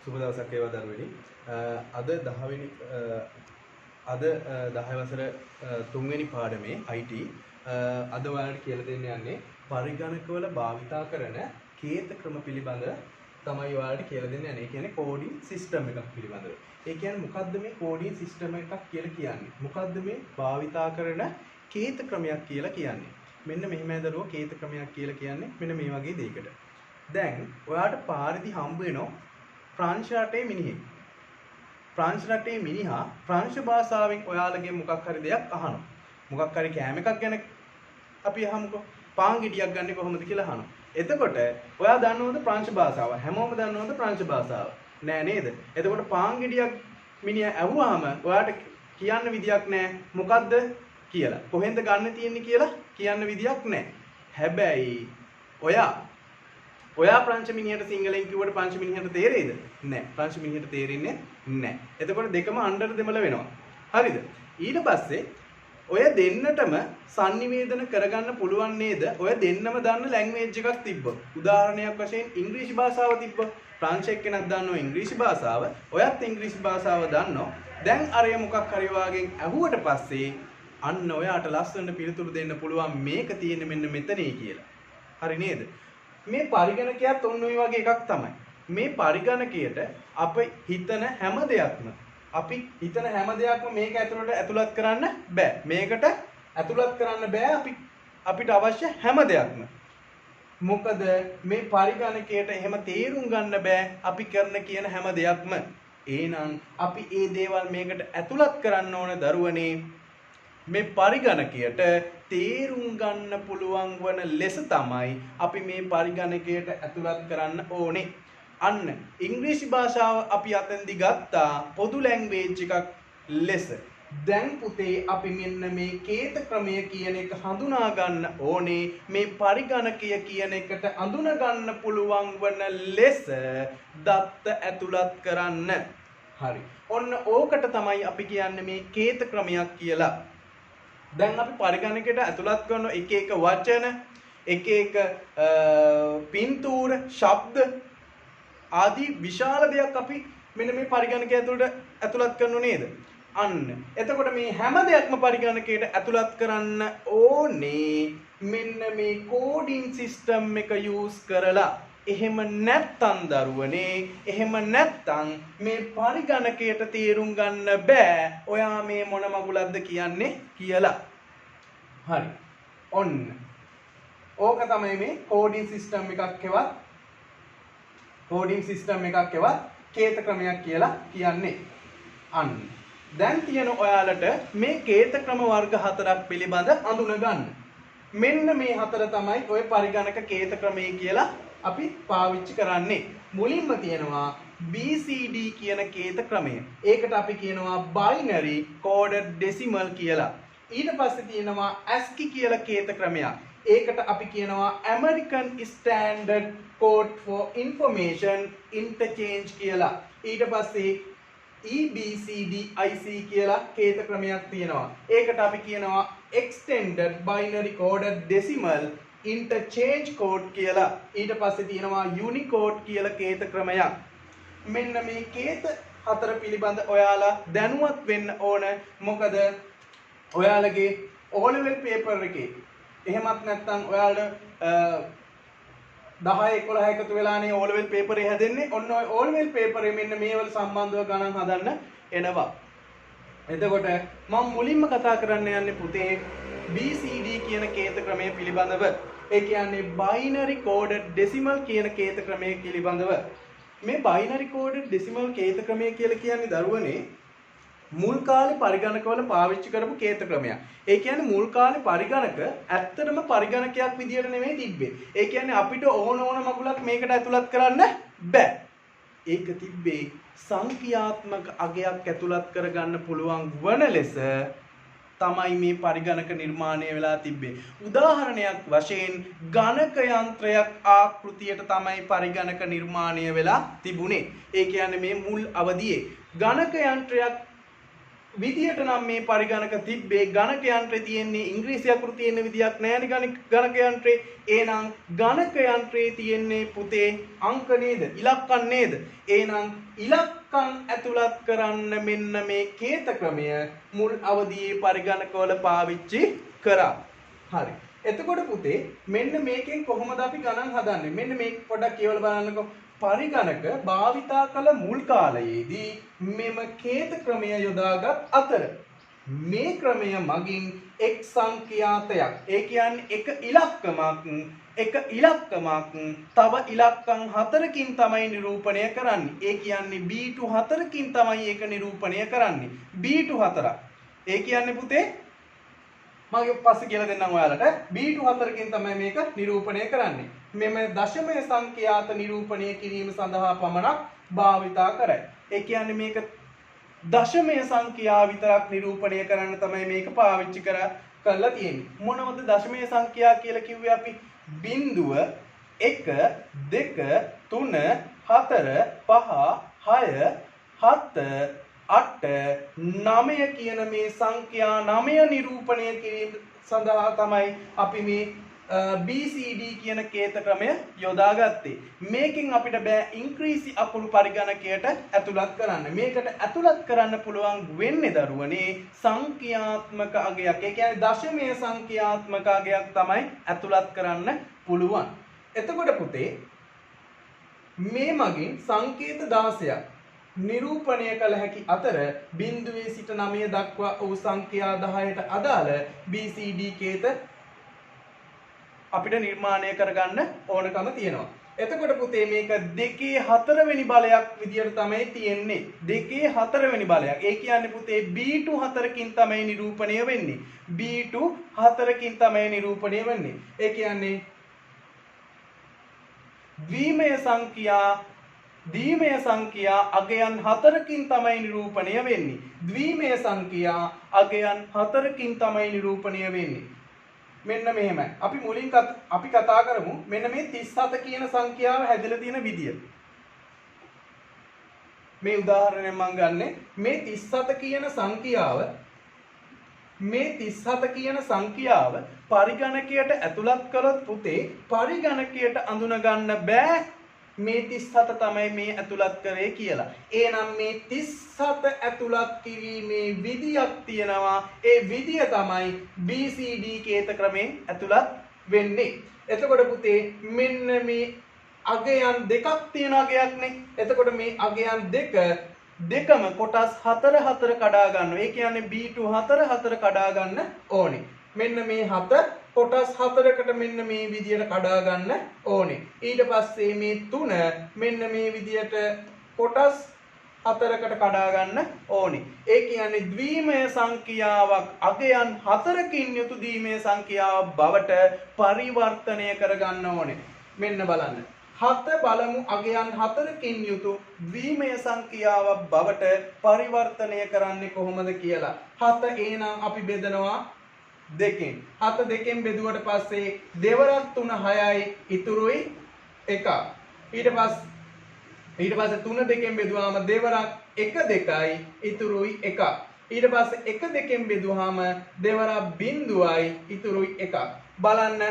සුබ දවසක් වේවා දරුවනි. අද 10 වෙනි අද 10 වසර 3 වෙනි පාඩමේ IT අද ඔයාලට කියලා දෙන්න යන්නේ පරිගණකවල භාවිතා කරන කේත ක්‍රම පිළිබඳ තමයි ඔයාලට කියලා දෙන්න යන්නේ. ඒ කියන්නේ කෝඩින් සිස්ටම් එකක් පිළිබඳව. ඒ කියන්නේ මොකද්ද මේ කෝඩින් සිස්ටම් එකක් කියලා කියන්නේ? මොකද්ද මේ භාවිතා කරන කේත ක්‍රමයක් කියලා කියන්නේ? මෙන්න මෙහිමයි දරුවෝ කේත ක්‍රමයක් කියලා කියන්නේ මෙන්න මේ වගේ දෙයකට. දැන් ඔයාලට පාරේදී හම්බ වෙනවා ප්‍රංශ රටේ මිනිහෙක්. ප්‍රංශ රටේ මිනිහා ප්‍රංශ භාෂාවෙන් ඔයාලගේ මොකක් හරි දෙයක් අහනවා. මොකක් හරි කෑම එකක් ගැන අපි අහමුකෝ. පාන් ගෙඩියක් ගන්නෙ කොහොමද කියලා අහනවා. එතකොට ඔයා දන්නවද ප්‍රංශ භාෂාව? හැමෝම දන්නවද ප්‍රංශ භාෂාව? නෑ නේද? එතකොට පාන් ගෙඩියක් මිනිහා ඇහුවාම ඔයාට කියන්න විදියක් නෑ. මොකද්ද කියලා. කොහෙන්ද ගන්න තියෙන්නේ කියලා කියන්න විදියක් නෑ. හැබැයි ඔයා ප්‍රංශ මිනිහට සිංහලෙන් කිව්වට ප්‍රංශ මිනිහට තේරෙයිද? නැහැ. ප්‍රංශ මිනිහට තේරෙන්නේ නැහැ. එතකොට දෙකම අnder දෙමළ වෙනවා. හරිද? ඊට පස්සේ ඔය දෙන්නටම sannivedana කරගන්න පුළුවන් නේද? ඔය දෙන්නම දන්න ලැන්ග්වේජ් එකක් තිබ්බොත්. උදාහරණයක් වශයෙන් ඉංග්‍රීසි භාෂාව තිබ්බොත්. ප්‍රංශ එක්කෙනෙක් දන්නවා ඉංග්‍රීසි භාෂාව. ඔයත් ඉංග්‍රීසි භාෂාව දන්නවා. දැන් අරය මොකක් හරි වාගෙන් අහුවට පස්සේ අන්න ඔයාට ලස්සනට පිළිතුරු දෙන්න පුළුවන් මේක තියෙන්නේ මෙන්න මෙතනේ කියලා. හරි නේද? මේ පරිගණකයත් ඔන්න ඔය වගේ එකක් තමයි. මේ පරිගණකයට අපි හිතන හැම දෙයක්ම මේක ඇතුළත් කරන්න බෑ. මේකට ඇතුළත් කරන්න බෑ අපිට අවශ්‍ය හැම දෙයක්ම. මොකද මේ පරිගණකයට එහෙම තේරුම් ගන්න බෑ අපි කරන කියන හැම දෙයක්ම. එහෙනම් අපි මේ දේවල් මේකට ඇතුළත් කරන්න ඕන දරුවනේ. මේ පරිගණකයට තේරුම් ගන්න පුළුවන් වන ලෙස තමයි අපි මේ පරිගණකයට ඇතුළත් කරන්න ඕනේ. අන්න ඉංග්‍රීසි භාෂාව අපි අතෙන්දි ගත්තා පොදු ලැන්ග්වේජ් එකක් ලෙස. දැන් පුතේ අපි මෙන්න මේ කේත ක්‍රමය කියන එක හඳුනා ගන්න ඕනේ. මේ පරිගණකය කියන එකට අඳුන ගන්න පුළුවන් වන ලෙස දත්ත ඇතුළත් කරන්න. හරි. ඔන්න ඕකට තමයි අපි කියන්නේ මේ කේත ක්‍රමයක් කියලා. දැන් අපි පරිගණකයට ඇතුළත් කරන එක එක වචන, එක එක පින්තූර, ශබ්ද ආදී විශාල දෙයක් අපි මෙන්න මේ පරිගණකය ඇතුළත් කරනු නේද? අන්න. එතකොට මේ හැම දෙයක්ම පරිගණකයට ඇතුළත් කරන්න ඕනේ මෙන්න මේ කෝඩින් සිස්ටම් එක යූස් කරලා. එහෙම නැත්තම් දරුවනේ, එහෙම නැත්තම් මේ පරිගණකයට තේරුම් ගන්න බෑ ඔයා මේ මොන මගුලක්ද කියන්නේ කියලා. හරි. ඔන්න. ඕක තමයි මේ කෝඩින් සිස්ටම් එකක් කේත ක්‍රමයක් කියලා කියන්නේ. අන්න. දැන් තියෙන ඔයාලට මේ කේත ක්‍රම වර්ග 4ක් පිළිබඳ අඳුන ගන්න. මෙන්න මේ 4 තමයි ඔය පරිගණක කේත ක්‍රමය කියලා අපි පාවිච්චි කරන්නේ. මුලින්ම තියෙනවා BCD කියන කේත ක්‍රමය. ඒකට අපි කියනවා binary coded decimal කියලා. ඊට පස්සේ තියෙනවා ASCII කියලා කේත ක්‍රමයක්. ඒකට අපි කියනවා American Standard Code for Information Interchange කියලා. ඊට පස්සේ EBCDIC කියලා කේත ක්‍රමයක් තියෙනවා. ඒකට අපි කියනවා Extended Binary Coded Decimal Interchange Code කියලා. ඊට පස්සේ තියෙනවා Unicode කියලා කේත ක්‍රමයක්. මෙන්න මේ කේත 4 පිළිබඳ ඔයාලා දැනුවත් වෙන්න ඕන. මොකද ඔයාලගේ O level paper එකේ එහෙමත් නැත්නම් ඔයාලට 10 11 එකතු වෙලානේ O level paper එක හැදෙන්නේ. ඔන්න ඔය O level paper එක මෙන්න මේවල සම්බන්ධව ගණන් හදන්න එනවා. එතකොට මම මුලින්ම කතා කරන්න යන්නේ පුතේ BCD කියන කේත ක්‍රමය පිළිබඳව. ඒ කියන්නේ binary coded decimal කියන කේත ක්‍රමය පිළිබඳව. මේ binary coded decimal කේත ක්‍රමය කියලා කියන්නේ දරුවනේ මුල් කාලේ පරිගණකවල පාවිච්චි කරපු කේත ක්‍රමයක්. ඒ කියන්නේ මුල් කාලේ පරිගණක ඇත්තටම පරිගණකයක් විදියට නෙමෙයි තිබ්බේ. ඒ කියන්නේ අපිට ඕන මගුලක් මේකට ඇතුළත් කරන්න බෑ. ඒක තිබ්බේ සංඛ්‍යාත්මක අගයක් ඇතුළත් කරගන්න පුළුවන් වන ලෙස තමයි මේ පරිගණක නිර්මාණය වෙලා තිබ්බේ. උදාහරණයක් වශයෙන් ගණක යන්ත්‍රයක් ආකෘතියට තමයි පරිගණක නිර්මාණය වෙලා තිබුණේ. ඒ කියන්නේ මේ මුල් අවදියේ ගණක යන්ත්‍රයක් විදියට නම් මේ පරිගණක තිබ්බේ ගණක යන්ත්‍රේ තියෙන්නේ ඉංග්‍රීසි අකුරු තියෙන විදියක් නෑනේ ගණක යන්ත්‍රේ. එහෙනම් ගණක යන්ත්‍රේ තියෙන්නේ පුතේ අංක නේද? ඉලක්කම් නේද? එහෙනම් ඉලක්කම් ඇතුළත් කරන්න මෙන්න මේ කේත ක්‍රමය මුල් අවදියේ පරිගණකවල පාවිච්චි කරා. හරි. එතකොට පුතේ මෙන්න මේකෙන් කොහොමද අපි ගණන් හදන්නේ? මෙන්න මේක පොඩ්ඩක් කියවලා බලන්නකෝ. පරිගණක භාවිතා කළ මුල් කාලයේදී මෙම කේත ක්‍රමය යොදාගත් අතර මේ ක්‍රමය මගින් එක් සංඛ්‍යාතයක් ඒ කියන්නේ එක ඉලක්කමක් තව ඉලක්කම් 4කින් තමයි නිරූපණය කරන්නේ. ඒ කියන්නේ B2 4කින් තමයි ඒක නිරූපණය කරන්නේ. B2 4. ඒ කියන්නේ පුතේ මම පස්සේ කියලා දෙන්නම් ඔයාලට. B2 4කින් තමයි මේක නිරූපණය කරන්නේ. මෙම දශමය සංඛ්‍යාත නිරූපණය කිරීම සඳහා පමණක් භාවිතා කරයි. ඒ කියන්නේ මේක දශමය සංඛ්‍යා විතරක් නිරූපණය කරන්න තමයි මේක පාවිච්චි කරලා තියෙන්නේ. මොනවද දශමය සංඛ්‍යා කියලා කිව්වේ අපි? 0 1 2 3 4 5 6 7 8 9 කියන මේ සංඛ්‍යා 9 නිරූපණය කිරීම සඳහා තමයි අපි මේ BCD කියන කේත ක්‍රමය යොදාගත්තේ. මේකෙන් අපිට බෑ ඉංග්‍රීසි අකුරු පරිගණකයට ඇතුළත් කරන්න. මේකට ඇතුළත් කරන්න පුළුවන් වෙන්නේ දරුවනේ සංඛ්‍යාත්මක අගයක්. ඒ කියන්නේ දශමය සංඛ්‍යාත්මක අගයක් තමයි ඇතුළත් කරන්න පුළුවන්. එතකොට පුතේ මේ මගින් සංකේත 16ක් නිරූපණය කළ හැකි අතර බිඳුවේ සිට 9 දක්වා වූ සංඛ්‍යා 10ට අදාළ BCD කේත අපිට නිර්මාණය කරගන්න ඕනකම තියෙනවා. එතකොට පුතේ මේක 2/4 වෙනි බලයක් විදියට තමයි තියෙන්නේ. 2/4 වෙනි බලයක්. ඒ කියන්නේ පුතේ B2 4කින් තමයි නිරූපණය වෙන්නේ. B2 4කින් තමයි නිරූපණය වෙන්නේ. ඒ කියන්නේ ද්විමය සංඛ්‍යා අගයන් 4කින් තමයි නිරූපණය වෙන්නේ. ද්විමය සංඛ්‍යා අගයන් 4කින් තමයි නිරූපණය වෙන්නේ. මෙන්න මෙහෙමයි. අපි මුලින් අපි කතා කරමු මෙන්න මේ 37 කියන සංඛ්‍යාව හැදලා තියෙන විදිය. මේ උදාහරණයක් මම ගන්නෙ මේ 37 කියන සංඛ්‍යාව පරිගණකයට ඇතුළත් කළොත් පුතේ පරිගණකයට අඳුන ගන්න බෑ මේ 37 තමයි මේ ඇතුළත් කරේ කියලා. එහෙනම් මේ 37 ඇතුළත් කිරීමේ විදියක් තියෙනවා. ඒ විදිය තමයි BCD කේත ක්‍රමයෙන් ඇතුළත් වෙන්නේ. එතකොට පුතේ මෙන්න මේ අගයන් දෙකක් තියෙන අගයක්නේ. එතකොට මේ අගයන් දෙකම කොටස් 4 කඩා ගන්නවා. ඒ කියන්නේ B2 4 කඩා ගන්න ඕනේ. මෙන්න මේ 7 කොටස් 4කට මෙන්න මේ විදියට කඩා ගන්න ඕනේ. ඊට පස්සේ මේ 3 මෙන්න මේ විදියට කොටස් 4කට කඩා ගන්න ඕනේ. ඒ කියන්නේ ද්විමය සංඛ්‍යාවක් අගයන් 4කින් යුතු ද්විමය සංඛ්‍යාවක් බවට පරිවර්තනය කරගන්න ඕනේ. මෙන්න බලන්න. 7 බලමු අගයන් 4කින් යුතු ද්විමය සංඛ්‍යාවක් බවට පරිවර්තනය කරන්නේ කොහොමද කියලා. 7 එහෙනම් අපි බෙදනවා දෙකෙන්. 7 දෙකෙන් බෙදුවට පස්සේ දෙවරක් 3 6යි ඉතුරුයි 1. ඊට පස්සේ 3 දෙකෙන් බෙදුවාම දෙවරක් 1 2යි ඉතුරුයි 1. ඊට පස්සේ 1 දෙකෙන් බෙදුවාම දෙවරක් 0යි ඉතුරුයි 1. බලන්න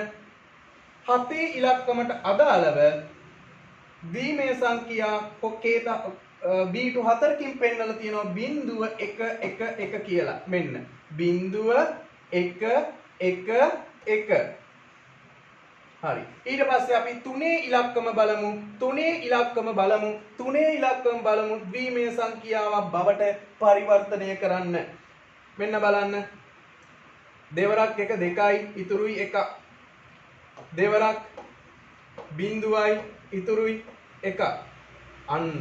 7 ඉලක්කමට අදාළව ද්විමය සංඛ්‍යා කොකේත B2 4කින් පෙන්නලා තියෙනවා 0.111 කියලා. මෙන්න 0.111. හරි. ඊට පස්සේ අපි 3 ඉලක්කම බලමු. 3 ඉලක්කම බලමු ද්විමය සංඛ්‍යාවක් බවට පරිවර්තනය කරන්න. මෙන්න බලන්න. දෙවරක් 1 2යි ඉතුරුයි 1. දෙවරක් 0යි ඉතුරුයි 1. අන්න.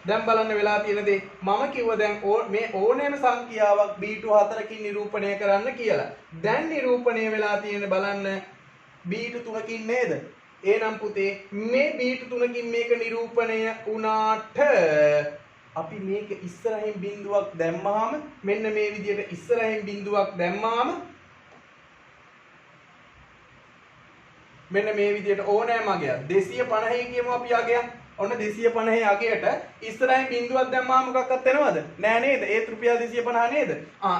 දැන් බලන්න වෙලා තියෙන දේ මම කිව්ව දැන් මේ ඕනෑම සංඛ්‍යාවක් B2 4කින් නිරූපණය කරන්න කියලා. දැන් නිරූපණය වෙලා තියෙන බලන්න B2 3කින් නේද? එහෙනම් පුතේ මේ B2 3කින් මේක නිරූපණය වුණාට අපි මේක ඉස්සරහින් බිඳුවක් දැම්මාම මෙන්න මේ විදිහට ඉස්සරහින් බිඳුවක් දැම්මාම මෙන්න මේ විදිහට ඕනෑම අගයක් 250 කියමු අපි අගයක් ඔන්න 250 අගයට ඉස්සරහින් බිඳුවක් දැම්මාම මොකක්වත් එනවද? නෑ නේද? ඒත් රුපියල් 250 නේද?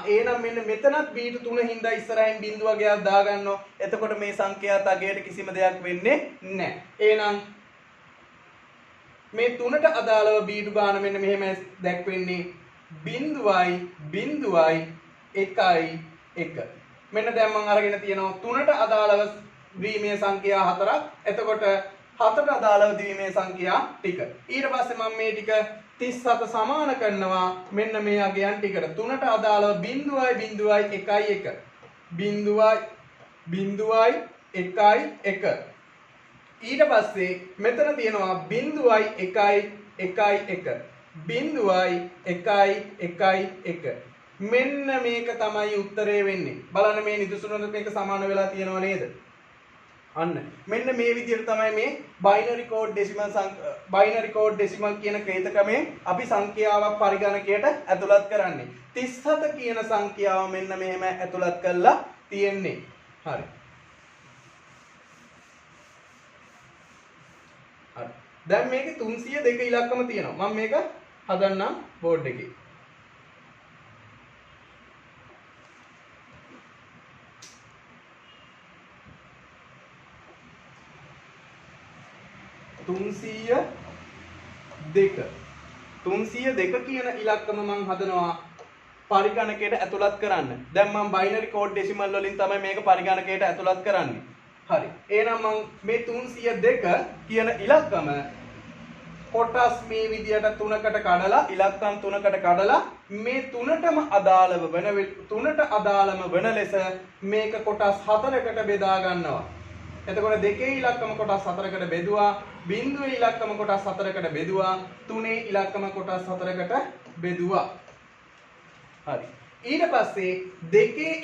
එහෙනම් මෙන්න මෙතනත් B2 3 හින්දා ඉස්සරහින් බිඳුව ගයක් දාගන්නවා. එතකොට මේ සංඛ්‍යාත අගයට කිසිම දෙයක් වෙන්නේ නෑ. එහෙනම් මේ 3ට අදාළව B2 ගාන මෙන්න මෙහෙම දැක්වෙන්නේ 0.1 මෙන්න දැන් මම අරගෙන තියෙනවා 3ට අදාළව ද්විමේය සංඛ්‍යා 4ක්. එතකොට 4ට අදාළව ද්විමේය සංඛ්‍යා ටික. ඊට පස්සේ මම මේ ටික 37 සමාන කරනවා මෙන්න මේ අගයන් ටිකට. 3ට අදාළව 0.1 0.1 ඊට පස්සේ මෙතන තියෙනවා 0.1 මෙන්න මේක තමයි උත්තරේ වෙන්නේ. බලන්න මේ නිදසුනට මේක සමාන වෙලා තියෙනව නේද? අන්න මෙන්න මේ විදිහට තමයි මේ බයිනරි කෝඩ් ඩෙසිමල් කියන ක්‍රේතකමේ අපි සංඛ්‍යාවක් පරිගණකයට ඇතුළත් කරන්නේ. 37 කියන සංඛ්‍යාව මෙන්න මෙහෙම ඇතුළත් කරලා තියෙන්නේ. හරි. හරි. දැන් මේකේ 302 ඉලක්කම තියෙනවා. මම මේක හදන්නම් බෝඩ් එකේ. තුන්සිය දෙක කියන ඉලක්කම මම හදනවා පරිගණකයට ඇතුළත් කරන්න. දැන් මම බයිනරි කෝඩ් ඩෙසිමල් වලින් තමයි මේක පරිගණකයට ඇතුළත් කරන්නේ. හරි. එහෙනම් මම මේ 302 කියන ඉලක්කම කොටස් මේ විදියට තුනකට කඩලා ඉලක්කම් තුනකට කඩලා මේ තුනටම අදාළම වන ලෙස මේක කොටස් 4කට බෙදා ගන්නවා. එතකොට දෙකේ ඉලක්කම කොටස් 4කට බෙදුවා, බිඳුවේ ඉලක්කම කොටස් 4කට බෙදුවා, තුනේ ඉලක්කම කොටස් 4කට බෙදුවා. හරි. ඊට පස්සේ දෙකේ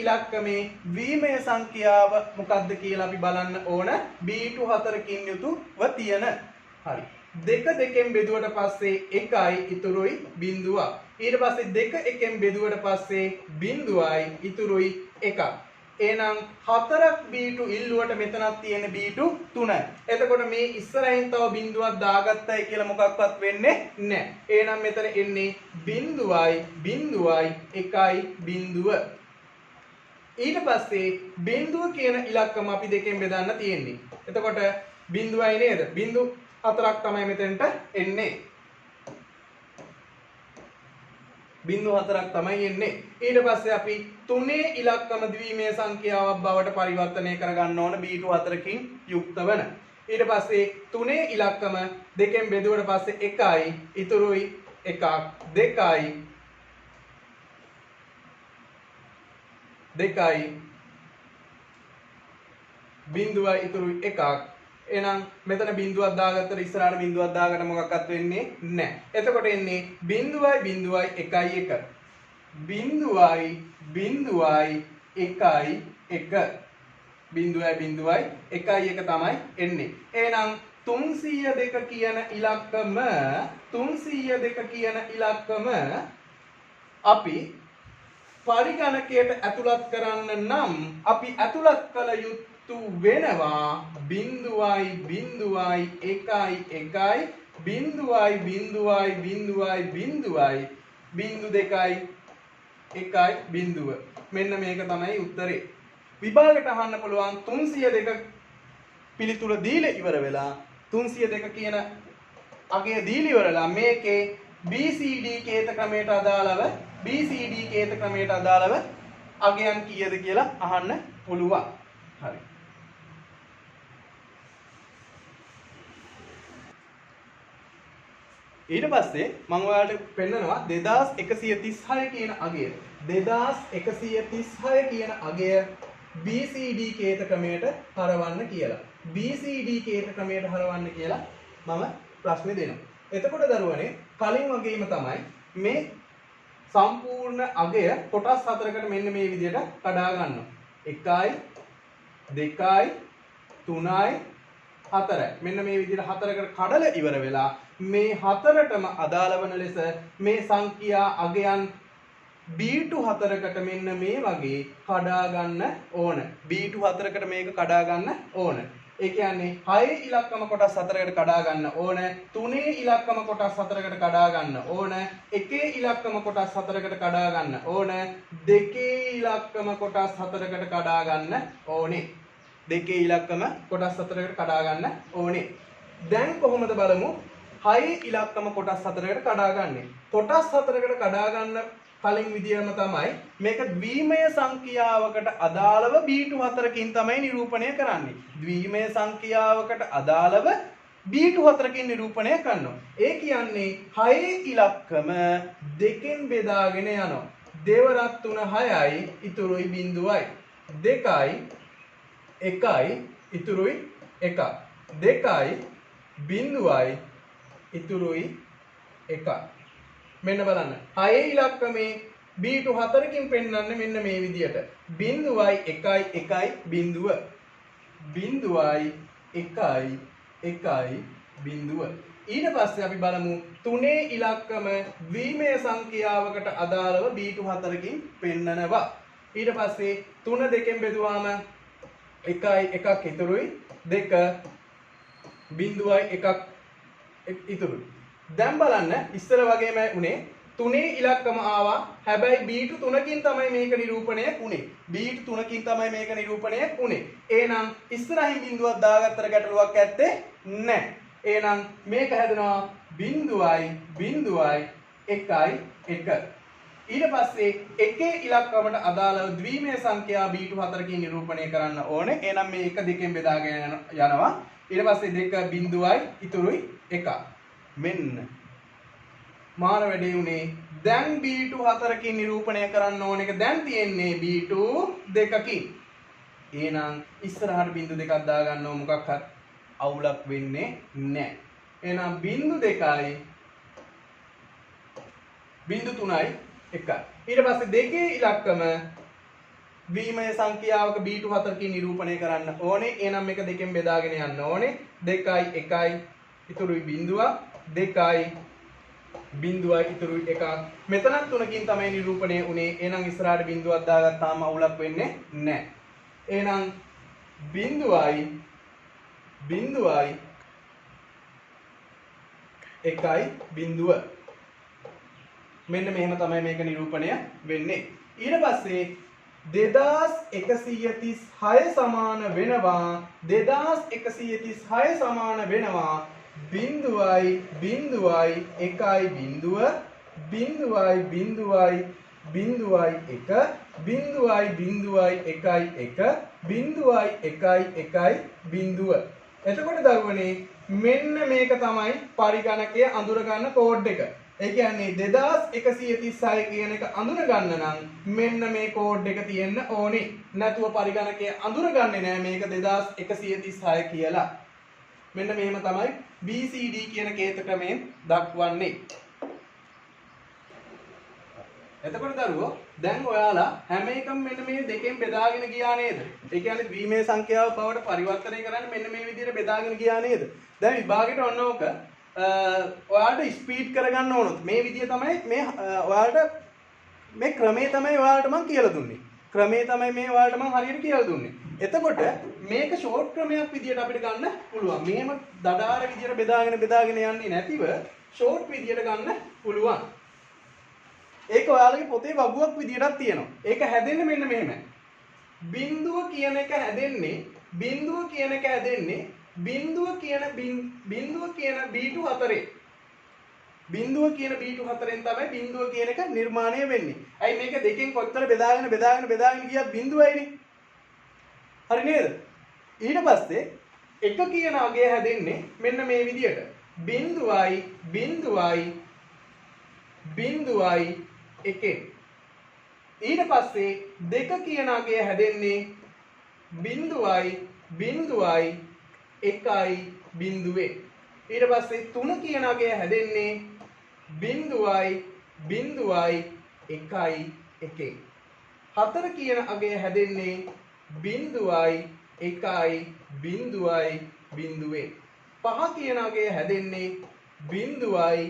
ඉලක්කමේ ද්විමේය සංඛ්‍යාව මොකක්ද කියලා අපි බලන්න ඕන. B2 4කින් යුතුව තියෙන. හරි. දෙක දෙකෙන් බෙදුවට පස්සේ 1යි ඉතුරුයි බිඳුවක්. ඊට පස්සේ දෙක එකෙන් බෙදුවට පස්සේ බිඳුවයි ඉතුරුයි 1ක්. එහෙනම් 4ක් B2 ඉල්ලුවට මෙතනක් තියෙන B2 3යි. එතකොට මේ ඉස්සරහින් තව බිඳුවක් දාගත්තයි කියලා මොකක්වත් වෙන්නේ නැහැ. එහෙනම් මෙතන එන්නේ බිඳුවයි 1යි බිඳුව. ඊට පස්සේ බිඳුව කියන ඉලක්කම අපි දෙකෙන් බෙදන්න තියෙන්නේ. එතකොට බිඳුවයි නේද? බිඳු 4ක් තමයි මෙතෙන්ට එන්නේ. බිඳු 4ක් තමයි එන්නේ. ඊට පස්සේ අපි තුනේ ඉලක්කම ද්විමේය සංඛ්‍යාවක් බවට පරිවර්තනය කරගන්න ඕන B2 4කින් යුක්ත වෙන. ඊට පස්සේ තුනේ ඉලක්කම දෙකෙන් බෙදුවට පස්සේ 1යි ඉතුරුයි 1ක් 2යි බිඳුවයි ඉතුරුයි 1ක්. එහෙනම් මෙතන බිඳුවක් දාගත්තට ඉස්සරහට බිඳුවක් දාගන්න මොකක්වත් වෙන්නේ නැහැ. එතකොට එන්නේ බිඳුවයි 1යි 1. බිඳුවයි 1යි 1 තමයි එන්නේ. එහෙනම් 302 කියන ඉලක්කම අපි පරිගණකයට ඇතුළත් කරන්න නම් අපි ඇතුළත් කළ යුතු වෙනවා 0.1 0.2 මෙන්න මේක තමයි උත්තරේ. විභාගයට අහන්න පුළුවන් 302 පිළිතුර දීලා ඉවර වෙලා 302 කියන අගය දීලා ඉවරලා මේකේ BCD කේත ක්‍රමයට අදාළව අගයන් කීයද කියලා අහන්න පුළුවන්. හරි. ඊට පස්සේ මම ඔයාලට පෙන්නනවා 2136 කියන අගය. 2136 කියන අගය BCD කේත ක්‍රමයට හරවන්න කියලා. BCD කේත ක්‍රමයට හරවන්න කියලා මම ප්‍රශ්නේ දෙනවා. එතකොට දරුවනේ කලින් වගේම තමයි මේ සම්පූර්ණ අගය කොටස් 4කට මෙන්න මේ විදිහට කඩා ගන්නවා. 1යි 2යි 3යි 4යි. මෙන්න මේ විදිහට 4කට කඩලා ඉවර වෙලා මේ 4ටම අදාළ වන ලෙස මේ සංඛ්‍යා අගයන් B2 4කට මෙන්න මේ වගේ කඩා ගන්න ඕන. B2 4කට මේක කඩා ගන්න ඕන. ඒ කියන්නේ 6 ඉලක්කම කොටස් 4කට කඩා ගන්න ඕන. 3 ඉලක්කම කොටස් 4කට කඩා ගන්න ඕන. 1 ඉලක්කම කොටස් 4කට කඩා ගන්න ඕන. 2 ඉලක්කම කොටස් 4කට කඩා ගන්න ඕනේ. 2 ඉලක්කම කොටස් 4කට කඩා ගන්න ඕනේ. දැන් කොහොමද බලමු 6 ඉලක්කම කොටස් 4කට කඩා ගන්නේ. කොටස් 4කට කඩා ගන්න කලින් විදියම තමයි මේක ද්විමය සංඛ්‍යාවකට අදාළව B4කින් තමයි නිරූපණය කරන්නේ. ද්විමය සංඛ්‍යාවකට අදාළව B4කින් නිරූපණය කරනවා. ඒ කියන්නේ 6 ඉලක්කම දෙකෙන් බෙදාගෙන යනවා. දෙවරක් 3 6යි ඉතුරුයි 0යි. 2යි 1යි ඉතුරුයි 1. 2යි 0යි ඉතුරුයි 1. මෙන්න බලන්න 6 ඉලක්කමේ B4කින් පෙන්වන්නේ මෙන්න මේ විදියට 0යි 1යි 1යි 0 0යි 1යි 1යි 0. ඊට පස්සේ අපි බලමු 3 ඉලක්කම ද්විමය සංඛ්‍යාවකට අදාළව B4කින් පෙන්නනවා. ඊට පස්සේ 3 දෙකෙන් බෙදුවාම 1යි 1ක් ඉතුරුයි 2 0යි 1ක් ඉතුරුයි. දැන් බලන්න ඉස්සර වගේම උනේ 3 ඉලක්කම ආවා. හැබැයි B2 3කින් තමයි මේක නිරූපණය උනේ. B2 3කින් තමයි මේක නිරූපණය උනේ. එහෙනම් ඉස්සරහින් බිඳුවක් දාගත්තට ගැටලුවක් ඇත්තේ නැහැ. එහෙනම් මේක හැදෙනවා 0යි 0යි 1යි 1. ඊට පස්සේ එකේ ඉලක්කමට අදාළව ද්විමය සංඛ්‍යා B2 4කින් නිරූපණය කරන්න ඕනේ. එහෙනම් මේ 1 2කින් බෙදාගෙන යනවා. ඊට පස්සේ 2 0යි ඉතුරුයි 1. මෙන්න මාන වැඩේ උනේ දැන් B2 4කින් නිරූපණය කරන්න ඕන එක දැන් තියෙන්නේ B2 2කින්. එහෙනම් ඉස්සරහට බිංදු දෙකක් දාගන්න ඕන මොකක් හරි අවුලක් වෙන්නේ නැහැ. එහෙනම් බිංදු 2යි බිංදු 3යි 1. ඊට පස්සේ දෙකේ ඉලක්කම ද්විමය සංඛ්‍යාවක B2 4කින් නිරූපණය කරන්න ඕනේ. එහෙනම් මේක දෙකෙන් බෙදාගෙන යන්න ඕනේ. 2යි 1යි ඉතුරුයි බිංදුවක් 2යි 0යි ඉතුරුයි 1ක්. මෙතනත් 3කින් තමයි නිරූපණය උනේ. එහෙනම් ඉස්සරහට බිංදුවක් දාගත්තාම අවුලක් වෙන්නේ නැහැ. එහෙනම් 0යි 0යි 1යි 0. මෙන්න මෙහෙම තමයි මේක නිරූපණය වෙන්නේ. ඊට පස්සේ 2136 සමාන වෙනවා 2136 සමාන වෙනවා 0යි 0යි 1යි 0 0යි 0යි 0යි 1 0යි 0යි 1යි 1 0යි 1යි 1යි 0. එතකොට දරුවනේ මෙන්න මේක තමයි පරිගණකය අඳුර ගන්න කෝඩ් එක. ඒ කියන්නේ 2136 කියන එක අඳුර ගන්න නම් මෙන්න මේ කෝඩ් එක තියෙන්න ඕනේ. නැතුව පරිගණකය අඳුරගන්නේ නැහැ මේක 2136 කියලා. මෙන්න මෙහෙම තමයි BCD කියන කේත ක්‍රමයෙන් දක්වන්නේ. එතකොට දරුවෝ දැන් ඔයාලා හැම එකම මෙන්න මේ දෙකෙන් බෙදාගෙන ගියා නේද? ඒ කියන්නේ ද්විමය සංඛ්‍යාව බවට පරිවර්තනය කරන්න මෙන්න මේ විදිහට බෙදාගෙන ගියා නේද? දැන් විභාගෙට ඔන්න ඕක ඔයාලට ස්පීඩ් කරගන්න ඕනොත් මේ විදිය තමයි මේ ඔයාලට මේ ක්‍රමේ තමයි ඔයාලට මම කියලා දුන්නේ. ක්‍රමේ තමයි මේ ඔයාලට මම හරියට කියලා දුන්නේ. එතකොට මේක ෂෝට් ක්‍රමයක් විදියට අපිට ගන්න පුළුවන්. මෙහෙම දඩාර විදියට බෙදාගෙන යන්නේ නැතිව ෂෝට් විදියට ගන්න පුළුවන්. ඒක ඔයාලගේ පොතේ වගුවක් විදියටත් තියෙනවා. ඒක හැදෙන්නේ මෙන්න මෙහෙමයි. බිඳුව කියන එක හැදෙන්නේ බිඳුව කියන B2 4 බිඳුව කියන B2 4ෙන් තමයි බිඳුව කියන එක නිර්මාණය වෙන්නේ. අයි මේක දෙකෙන් කොච්චර බෙදාගෙන ගියත් බිඳුවයිනේ. හරි නේද? ඊට පස්සේ එක කියන අගය හැදෙන්නේ මෙන්න මේ විදියට. බිඳුවයි 1. ඊට පස්සේ දෙක කියන අගය හැදෙන්නේ බිඳුවයි 1යි 0. ඊට පස්සේ 3 කියන අගය හැදෙන්නේ බිඳුවයි 1යි 1. 4 කියන අගය හැදෙන්නේ බිඳුවයි 1යි 0යි 0. 5 කියන අගය හැදෙන්නේ බිඳුවයි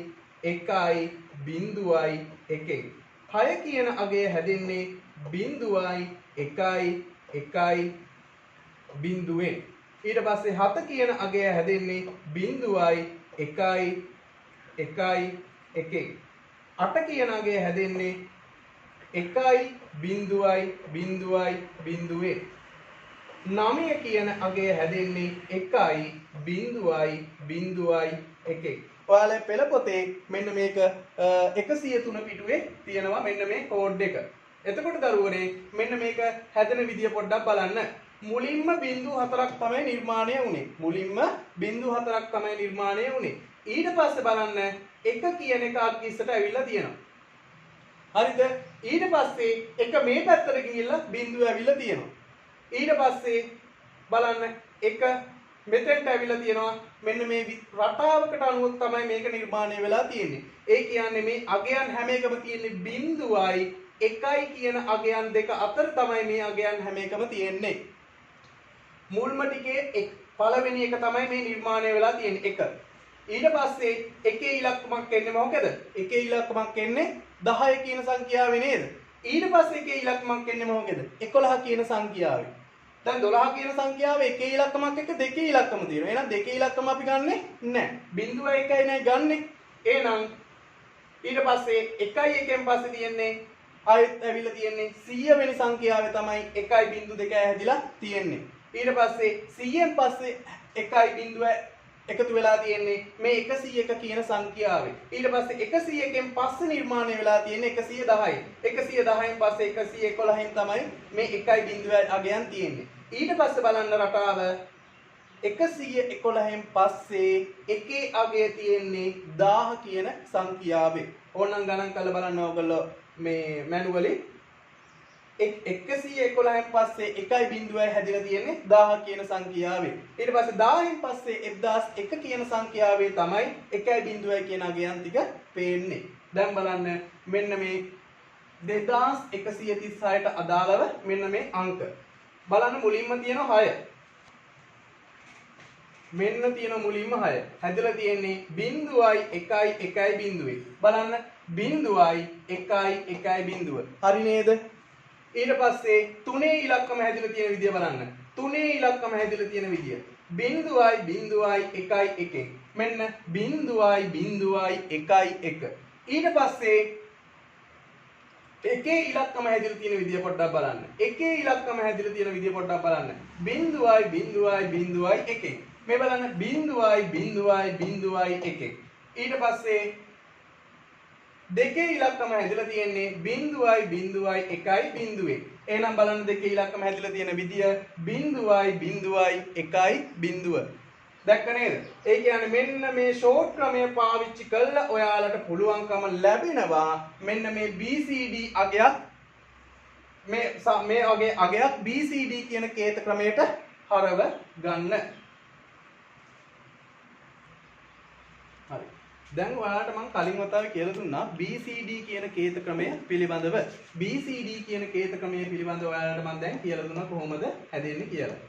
1යි 0යි 1. 6 කියන අගය හැදෙන්නේ බිඳුවයි 1යි 1යි 0. ඊට පස්සේ 7 කියන අගය හැදෙන්නේ 0යි 1යි 1යි 1යි. 8 කියන අගය හැදෙන්නේ 1යි 0යි 0යි 0යි. 9 කියන අගය හැදෙන්නේ 1යි 0යි 0යි 1යි. ඔයාලා පෙළ පොතේ මෙන්න මේක 103 පිටුවේ තියෙනවා මෙන්න මේ කෝඩ් එක. එතකොට දරුවනේ මෙන්න මේක හැදෙන විදිය පොඩ්ඩක් බලන්න. මුලින්ම 0.4ක් තමයි නිර්මාණය වුනේ. මුලින්ම 0.4ක් තමයි නිර්මාණය වුනේ. ඊට පස්සේ බලන්න 1 කියන එක අත්කිස්සට ඇවිල්ලා තියෙනවා. හරිද? ඊට පස්සේ 1 මේ පැත්තට ගිහිල්ලා බිඳුව ඇවිල්ලා තියෙනවා. ඊට පස්සේ බලන්න 1 මෙතෙන්ට ඇවිල්ලා තියෙනවා. මෙන්න මේ රටාවකට අනුව තමයි මේක නිර්මාණය වෙලා තියෙන්නේ. ඒ කියන්නේ මේ අගයන් හැම එකම තියෙන්නේ 0යි 1යි කියන අගයන් දෙක අතර තමයි මේ අගයන් හැම එකම තියෙන්නේ. මුල්ම ටිකේ පළවෙනි එක තමයි මේ නිර්මාණය වෙලා තියෙන්නේ 1. ඊට පස්සේ එකේ ඉලක්කමක් එන්නේ මොකද? එකේ ඉලක්කමක් එන්නේ 10 කියන සංඛ්‍යාවේ නේද? ඊට පස්සේ එකේ ඉලක්කමක් එන්නේ මොකද? 11 කියන සංඛ්‍යාවේ. දැන් 12 කියන සංඛ්‍යාවේ එකේ ඉලක්කමක් එක්ක දෙකේ ඉලක්කම තියෙනවා. එහෙනම් දෙකේ ඉලක්කම අපි ගන්නෙ නැහැ. 0.1යි නෑ ගන්නෙ. එහෙනම් ඊට පස්සේ 1යි 1න් පස්සේ තියෙන්නේ ආයෙත් ඇවිල්ලා තියෙන්නේ 100 වෙනි සංඛ්‍යාවේ තමයි 1.2 හැදිලා තියෙන්නේ. ඊට පස්සේ 100න් පස්සේ 1.0 එකතු වෙලා තියෙන්නේ මේ 101 කියන සංඛ්‍යාවේ. ඊට පස්සේ 101න් පස්සේ නිර්මාණය වෙලා තියෙන්නේ 110යි. 110න් පස්සේ 111න් තමයි මේ 1.0 අගයන් තියෙන්නේ. ඊට පස්සේ බලන්න රටාව 111න් පස්සේ එකේ අගය තියෙන්නේ 1000 කියන සංඛ්‍යාවේ. ඕනනම් ගණන් කරලා බලන්න ඕගොල්ලෝ මේ මැනුවලි 111න් පස්සේ 1.0යි හැදිලා තියෙන්නේ 1000 කියන සංඛ්‍යාවේ. ඊට පස්සේ 1000න් පස්සේ 1001 කියන සංඛ්‍යාවේ තමයි 1.0යි කියන අගයන් ටික පේන්නේ. දැන් බලන්න මෙන්න මේ 2136ට අදාළව මෙන්න මේ අංක. බලන්න මුලින්ම තියෙන 6. මෙන්න තියෙන මුලින්ම 6. හැදලා තියෙන්නේ 0යි 1යි 1යි 0යි. බලන්න 0යි 1යි 1යි 0. හරි නේද? ඊට පස්සේ 3 ඉලක්කම හැදිලා තියෙන විදිය බලන්න. 3 ඉලක්කම හැදිලා තියෙන විදිය. 0යි 0යි 1යි 1. මෙන්න 0යි 0යි 1යි 1. ඊට පස්සේ එකේ ඉලක්කම හැදිලා තියෙන විදිය පොඩ්ඩක් බලන්න. එකේ ඉලක්කම හැදිලා තියෙන විදිය පොඩ්ඩක් බලන්න. 0යි 0යි 0යි 1. මේ බලන්න 0යි 0යි 0යි 1. ඊට පස්සේ දෙකේ ඉලක්කම හැදිලා තියෙන්නේ 0යි 0යි 1යි 0යි. එහෙනම් බලන්න දෙකේ ඉලක්කම හැදිලා තියෙන විදිය 0යි 0යි 1යි 0. දැක්ක නේද? ඒ කියන්නේ මෙන්න මේ ෂෝට් ක්‍රමය පාවිච්චි කළා ඔයාලට පුළුවන්කම ලැබෙනවා මෙන්න මේ BCD අගයක් මේ අගයේ අගයක් BCD කියන කේත ක්‍රමයට හරව ගන්න. හරි. දැන් ඔයාලට මම කලින් වතාවේ කියලා දුන්නා BCD කියන කේත ක්‍රමය පිළිබඳව. BCD කියන කේත ක්‍රමය පිළිබඳව ඔයාලට මම දැන් කියලා දුන්නා කොහොමද හැදෙන්නේ කියලා.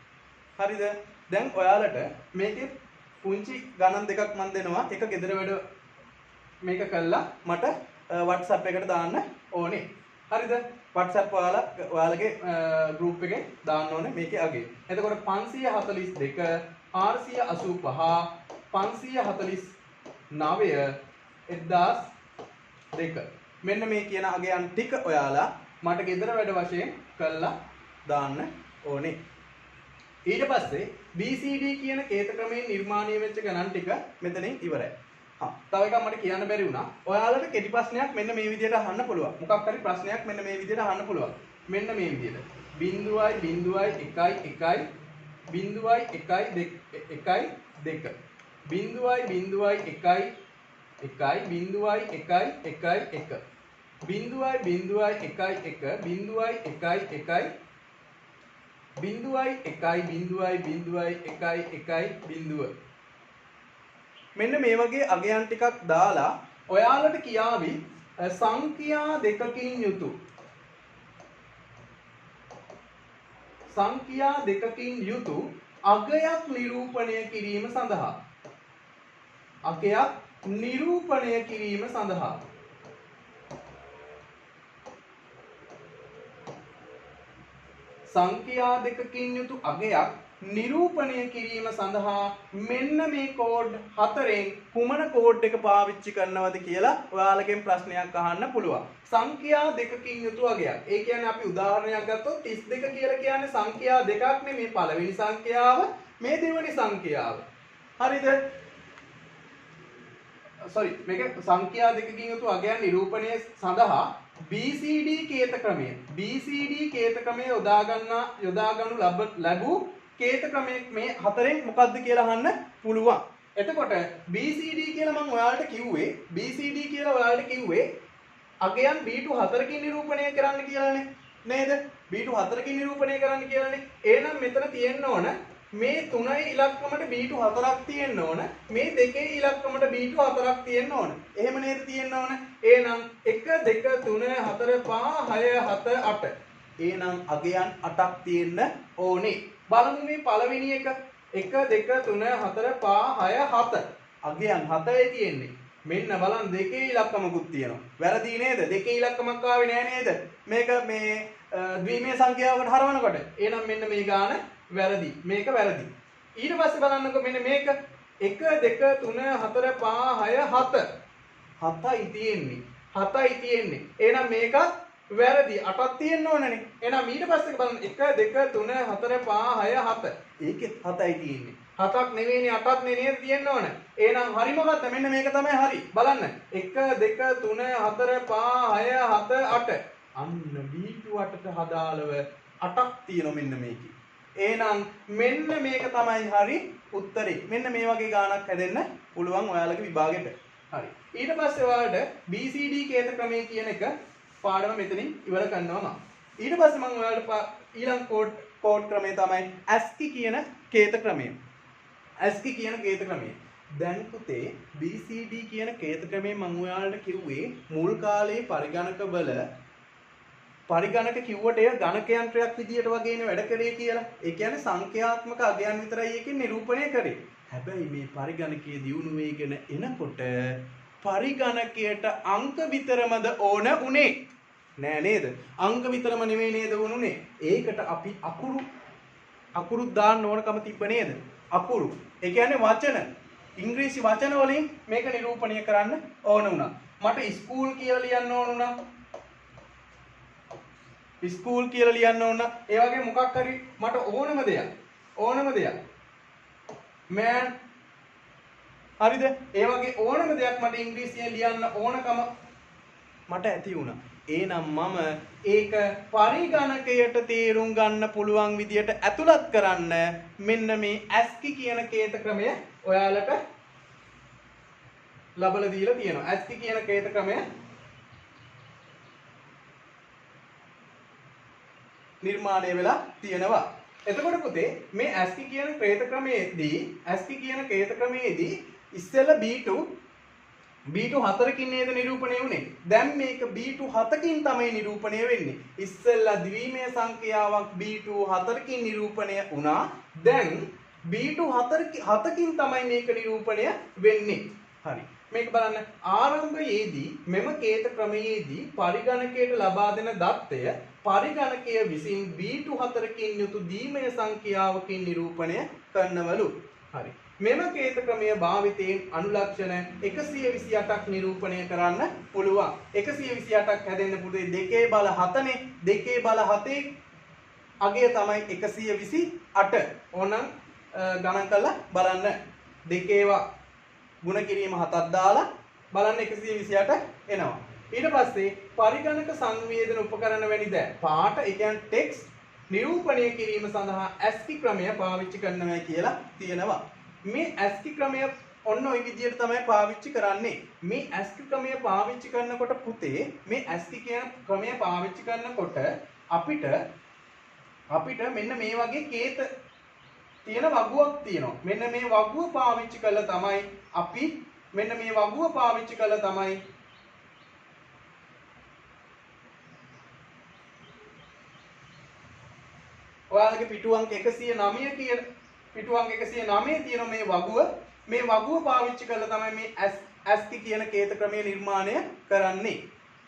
හරිද? දැන් ඔයාලට මේකේ පුංචි ගණන් දෙකක් මම දෙනවා. එක ගෙදර වැඩ මේක කළා මට WhatsApp එකට දාන්න ඕනේ. හරිද? WhatsApp ඔයාලගේ group එකේ දාන්න ඕනේ මේකේ අගේ. එතකොට 542 485 540 1002 මෙන්න මේ කියන අගයන් ටික ඔයාලා මට ගෙදර වැඩ වශයෙන් කළා දාන්න ඕනේ. ඊට පස්සේ BCD කියන කේත ක්‍රමයෙන් නිර්මාණය වෙච්ච ගණන් ටික මෙතනින් ඉවරයි. තව එකක් මට කියන්න බැරි වුණා. ඔයාලට කෙටි ප්‍රශ්නයක් මෙන්න මේ විදිහට අහන්න පුළුවන්. මොකක් හරි ප්‍රශ්නයක් මෙන්න මේ විදිහට අහන්න පුළුවන්. මෙන්න මේ විදිහට 0යි 0යි 1යි 1යි 0යි 1යි 1යි 2 0යි 0යි 1යි 1යි 0යි 1යි 1යි 1 0යි 0යි 1යි 1 මෙන්න මේ වගේ අගයන් ටිකක් දාලා ඔයාලට කියාවි සංඛ්‍යා දෙකකින් යුතු අගයක් නිරූපණය කිරීම සඳහා සංඛ්‍යා දෙකකින් යුතු අගයක් නිරූපණය කිරීම සඳහා මෙන්න මේ කෝඩ් හතරෙන් කුමන කෝඩ් එක පාවිච්චි කරනවද කියලා ඔයාලගෙන් ප්‍රශ්නයක් අහන්න පුළුවන්. සංඛ්‍යා දෙකකින් යුතු අගයක්. ඒ කියන්නේ අපි උදාහරණයක් ගත්තොත් 32 කියලා කියන්නේ සංඛ්‍යා දෙකක් නේ. මේ පළවෙනි සංඛ්‍යාව මේ දෙවෙනි සංඛ්‍යාව. හරිද? මේක සංඛ්‍යා දෙකකින් යුතු අගයන් නිරූපණය සඳහා BCD කේත ක්‍රමය. BCD කේත ක්‍රමය යොදා ගන්නු ලැබූ කේත ක්‍රමයේ මේ හතරෙන් මොකක්ද කියලා අහන්න පුළුවන්. එතකොට BCD කියලා මම ඔයාලට කිව්වේ අගයන් B2 4කින් නිරූපණය කරන්න කියලානේ. නේද? B2 4කින් නිරූපණය කරන්න කියලානේ. එහෙනම් මෙතන තියෙන්න ඕන මේ 3යි ඉලක්කමට B2 4ක් තියෙන්න ඕන. මේ 2යි ඉලක්කමට B2 4ක් තියෙන්න ඕන. එහෙම නේද තියෙන්න ඕන. එහෙනම් 1 2 3 4 5 6 7 8. එහෙනම් අගයන් 8ක් තියෙන්න ඕනේ. බලමු මේ පළවෙනි එක 1 2 3 4 5 6 7. අගයන් 7යි තියෙන්නේ. මෙන්න බලන්න දෙකේ ඉලක්කමකුත් තියෙනවා. වැරදි නේද? දෙකේ ඉලක්කමක් ආවේ නෑ නේද? මේක මේ ද්විමේය සංඛ්‍යාවකට හරවනකොට. එහෙනම් මෙන්න මේ ගාන වැරදි. මේක වැරදි. ඊට පස්සේ බලන්නකෝ මෙන්න මේක 1 2 3 4 5 6 7. 7යි තියෙන්නේ. 7යි තියෙන්නේ. එහෙනම් මේකත් වැරදි. 8ක් තියෙන්න ඕනනේ. එහෙනම් ඊට පස්සේ බලන්න 1 2 3 4 5 6 7. ඒකෙත් 7යි තියෙන්නේ. 7ක් නෙවෙයිනේ 8ක් නේද තියෙන්න ඕන. එහෙනම් හරි මොකද්ද? මෙන්න මේක තමයි හරි. බලන්න. 1 2 3 4 5 6 7 8. අන්න B2 8ට හදාළව 8ක් තියෙනවා මෙන්න මේකේ. එහෙනම් මෙන්න මේක තමයි හරි උත්තරේ. මෙන්න මේ වගේ ගාණක් හැදෙන්න පුළුවන් ඔයාලගේ විභාගෙට. හරි. ඊට පස්සේ ඔයාලට BCD කේත ක්‍රමය කියන එක පාඩම මෙතනින් ඉවර කරනවා මම. ඊට පස්සේ මම ඔයාලට ඊළඟ කෝඩ් ක්‍රමය තමයි ASCII කියන කේත ක්‍රමය. ASCII කියන කේත ක්‍රමය. දැන් පුතේ BCD කියන කේත ක්‍රමය මම ඔයාලට කිව්වේ මුල් කාලේ පරිගණක කිව්වට එය ගණක යන්ත්‍රයක් විදියට වගේනේ වැඩ කරේ කියලා. ඒ කියන්නේ සංඛ්‍යාත්මක අගයන් විතරයි එකෙන් නිරූපණය කරේ. හැබැයි මේ පරිගණකයේ දියුණු වේගෙන එනකොට පරිගණකයට අංක විතරමද ඕන උනේ. නෑ නේද? අංක විතරම නෙවෙයි නේද වුණුනේ. ඒකට අපි අකුරු දාන්න ඕනකම තිබ්බ නේද? අකුරු. ඒ කියන්නේ වචන. ඉංග්‍රීසි වචන වලින් මේක නිරූපණය කරන්න ඕන වුණා. මට ස්කූල් කියලා ලියන්න ඕන වුණා. ස්කූල් කියලා ලියන්න ඕන. ඒ වගේ මොකක් හරි මට ඕනම දෙයක්. මෑන් හරිද? ඒ වගේ ඕනම දෙයක් මට ඉංග්‍රීසියෙන් ලියන්න ඕනකම මට ඇති වුණා. එහෙනම් මම ඒක පරිගණකයට තේරුම් ගන්න පුළුවන් විදියට ඇතුළත් කරන්න මෙන්න මේ ASCII කියන කේත ක්‍රමය ඔයාලට ලබලා දීලා තියෙනවා. ASCII කියන කේත ක්‍රමය නිර්මාණය වෙලා තියෙනවා. එතකොට පුතේ මේ ASCII කියන කේත ක්‍රමයේදී ඉස්සෙල්ලා B2 4කින් නේද නිරූපණය වුනේ. දැන් මේක B2 7කින් තමයි නිරූපණය වෙන්නේ. ඉස්සෙල්ලා ද්විමේය සංඛ්‍යාවක් B2 4කින් නිරූපණය වුණා. දැන් B2 7කින් තමයි මේක නිරූපණය වෙන්නේ. හරි. මේක බලන්න ආරම්භයේදී මෙම කේත ක්‍රමයේදී පරිගණකයට ලබා දෙන දත්තය පරිගණකය විසින් B2 4කින් යුතු ද්විමේය සංඛ්‍යාවකින් නිරූපණය කරනවලු. හරි. මෙම කේත ක්‍රමය භාවිතයෙන් අනුලක්ෂණ 128ක් නිරූපණය කරන්න පුළුවන්. 128ක් හැදෙන්න පුතේ 2 බල 7නේ. 2 බල 7 අගය තමයි 128. ඕනම් ගණන් කරලා බලන්න. 2 ඒවා ගුණ කිරීම 7ක් දාලා බලන්න 128 එනවා. ඊට පස්සේ පරිගණක සංවේදන උපකරණ වැනි ද පාට ඒ කියන්නේ ටෙක්ස්ට් නිරූපණය කිරීම සඳහා ASCII ක්‍රමය පාවිච්චි කරනවා කියලා තියෙනවා. මේ ASCII ක්‍රමය ඔන්න ඔය විදිහට තමයි පාවිච්චි කරන්නේ. මේ ASCII ක්‍රමය පාවිච්චි කරනකොට පුතේ මේ ASCII කියන ක්‍රමය පාවිච්චි කරනකොට අපිට මෙන්න මේ වගේ කේත තියෙන වගුවක් තියෙනවා. මෙන්න මේ වගුව පාවිච්චි කළා තමයි අපි ඔයාලගේ පිටු අංක 109 කියන පිටු අංක 109 තියෙන මේ වගුව පාවිච්චි කරලා තමයි මේ ASCII කියන කේත ක්‍රමය නිර්මාණය කරන්නේ.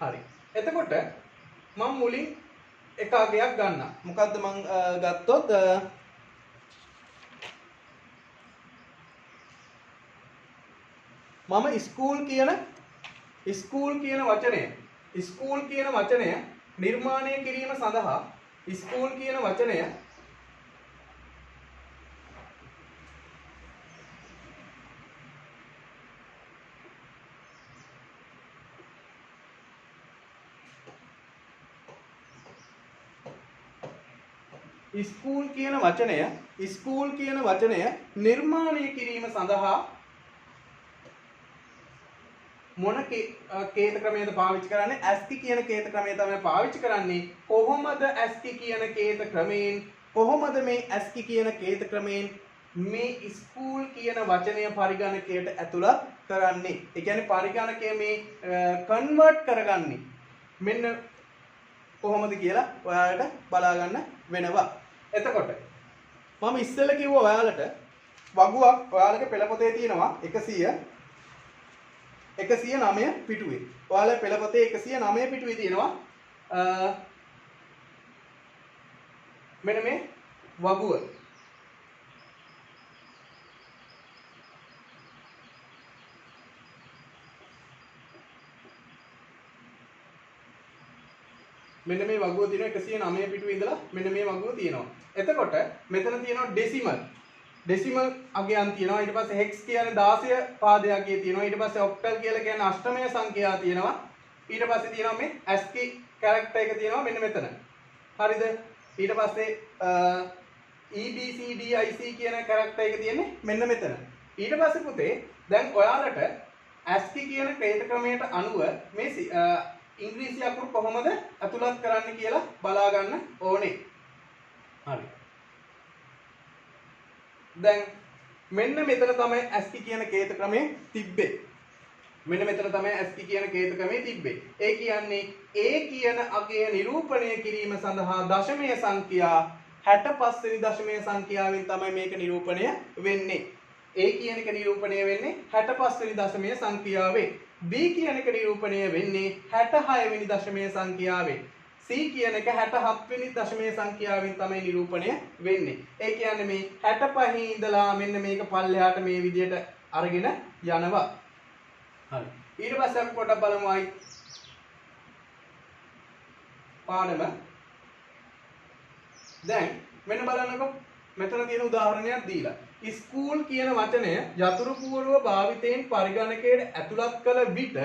හරි. එතකොට මම මුලින් එක අගයක් ගන්නම්. මොකද්ද මම ගත්තොත් මම ස්කූල් කියන වචනය නිර්මාණය කිරීම සඳහා ස්කූල් කියන වචනය ස්කූල් කියන වචනය නිර්මාණය කිරීම සඳහා මොන කේත ක්‍රමයේද පාවිච්චි කරන්නේ? ASCII කියන කේත ක්‍රමය තමයි පාවිච්චි කරන්නේ. කොහොමද ASCII කියන කේත ක්‍රමයෙන් මේ ස්කූල් කියන වචනය පරිගණකයට ඇතුළත් කරන්නේ? ඒ කියන්නේ පරිගණකය මේ කන්වර්ට් කරගන්නේ මෙන්න කොහොමද කියලා ඔයාලට බලා ගන්න වෙනවා. එතකොට මම ඉස්සෙල්ලා කිව්වා ඔයාලට වගුවක් ඔයාලගේ පෙළපොතේ තියෙනවා 109 පිටුවේ. ඔයාලා පෙළපොතේ 109 පිටුවේ තියෙනවා මෙන්න මේ වගුව. මෙන්න මේ වගුව තියෙනවා 109 පිටුවේ ඉඳලා මෙන්න මේ වගුව තියෙනවා. එතකොට මෙතන තියෙනවා ඩෙසිමල් අගයන් තියෙනවා. ඊට පස්සේ හෙක්ස් කියන්නේ 16 පාදය අගය තියෙනවා. ඊට පස්සේ ඔක්ටල් කියලා කියන්නේ අෂ්ටමය සංඛ්‍යා තියෙනවා. ඊට පස්සේ තියෙනවා මේ ASCII කැරක්ටර් එක තියෙනවා මෙන්න මෙතන. හරිද? ඊට පස්සේ EBCDIC කියන කැරක්ටර් එක තියෙන්නේ මෙන්න මෙතන. ඊට පස්සේ පුතේ දැන් ඔයාලට ASCII කියන ක්‍රේත ක්‍රමයට අනුව මේ ඉංග්‍රීසි අකුරු කොහොමද ඇතුළත් කරන්න කියලා බලා ගන්න ඕනේ. හරි. දැන් මෙන්න මෙතන තමයි ASCII කියන කේත ක්‍රමය තිබ්බේ. ඒ කියන්නේ A කියන අගය නිරූපණය කිරීම සඳහා දශමය සංඛ්‍යා 65 වෙනි දශමය සංඛ්‍යාවෙන් තමයි මේක නිරූපණය වෙන්නේ. A කියන එක නිරූපණය වෙන්නේ 65 වෙනි දශමය සංඛ්‍යාවෙන්. B කියන එක නිරූපණය වෙන්නේ 66 වෙනි දශමය සංඛ්‍යාවෙන්. C කියන එක 67 වෙනි දශමයේ සංඛ්‍යාවෙන් තමයි නිරූපණය වෙන්නේ. ඒ කියන්නේ මේ 65 ඉඳලා මෙන්න මේක පල්ලෙහාට මේ විදියට අරගෙන යනවා. හරි. ඊට පස්සේ අපි පොඩ්ඩක් බලමු ආයි පාඩම. දැන් මෙන්න බලන්නකෝ. මෙතන තියෙන උදාහරණයක් දීලා. ස්කූල් කියන වචනය යතුරු පුවරුව භාවිතයෙන් පරිගණකයට ඇතුළත් කළ විට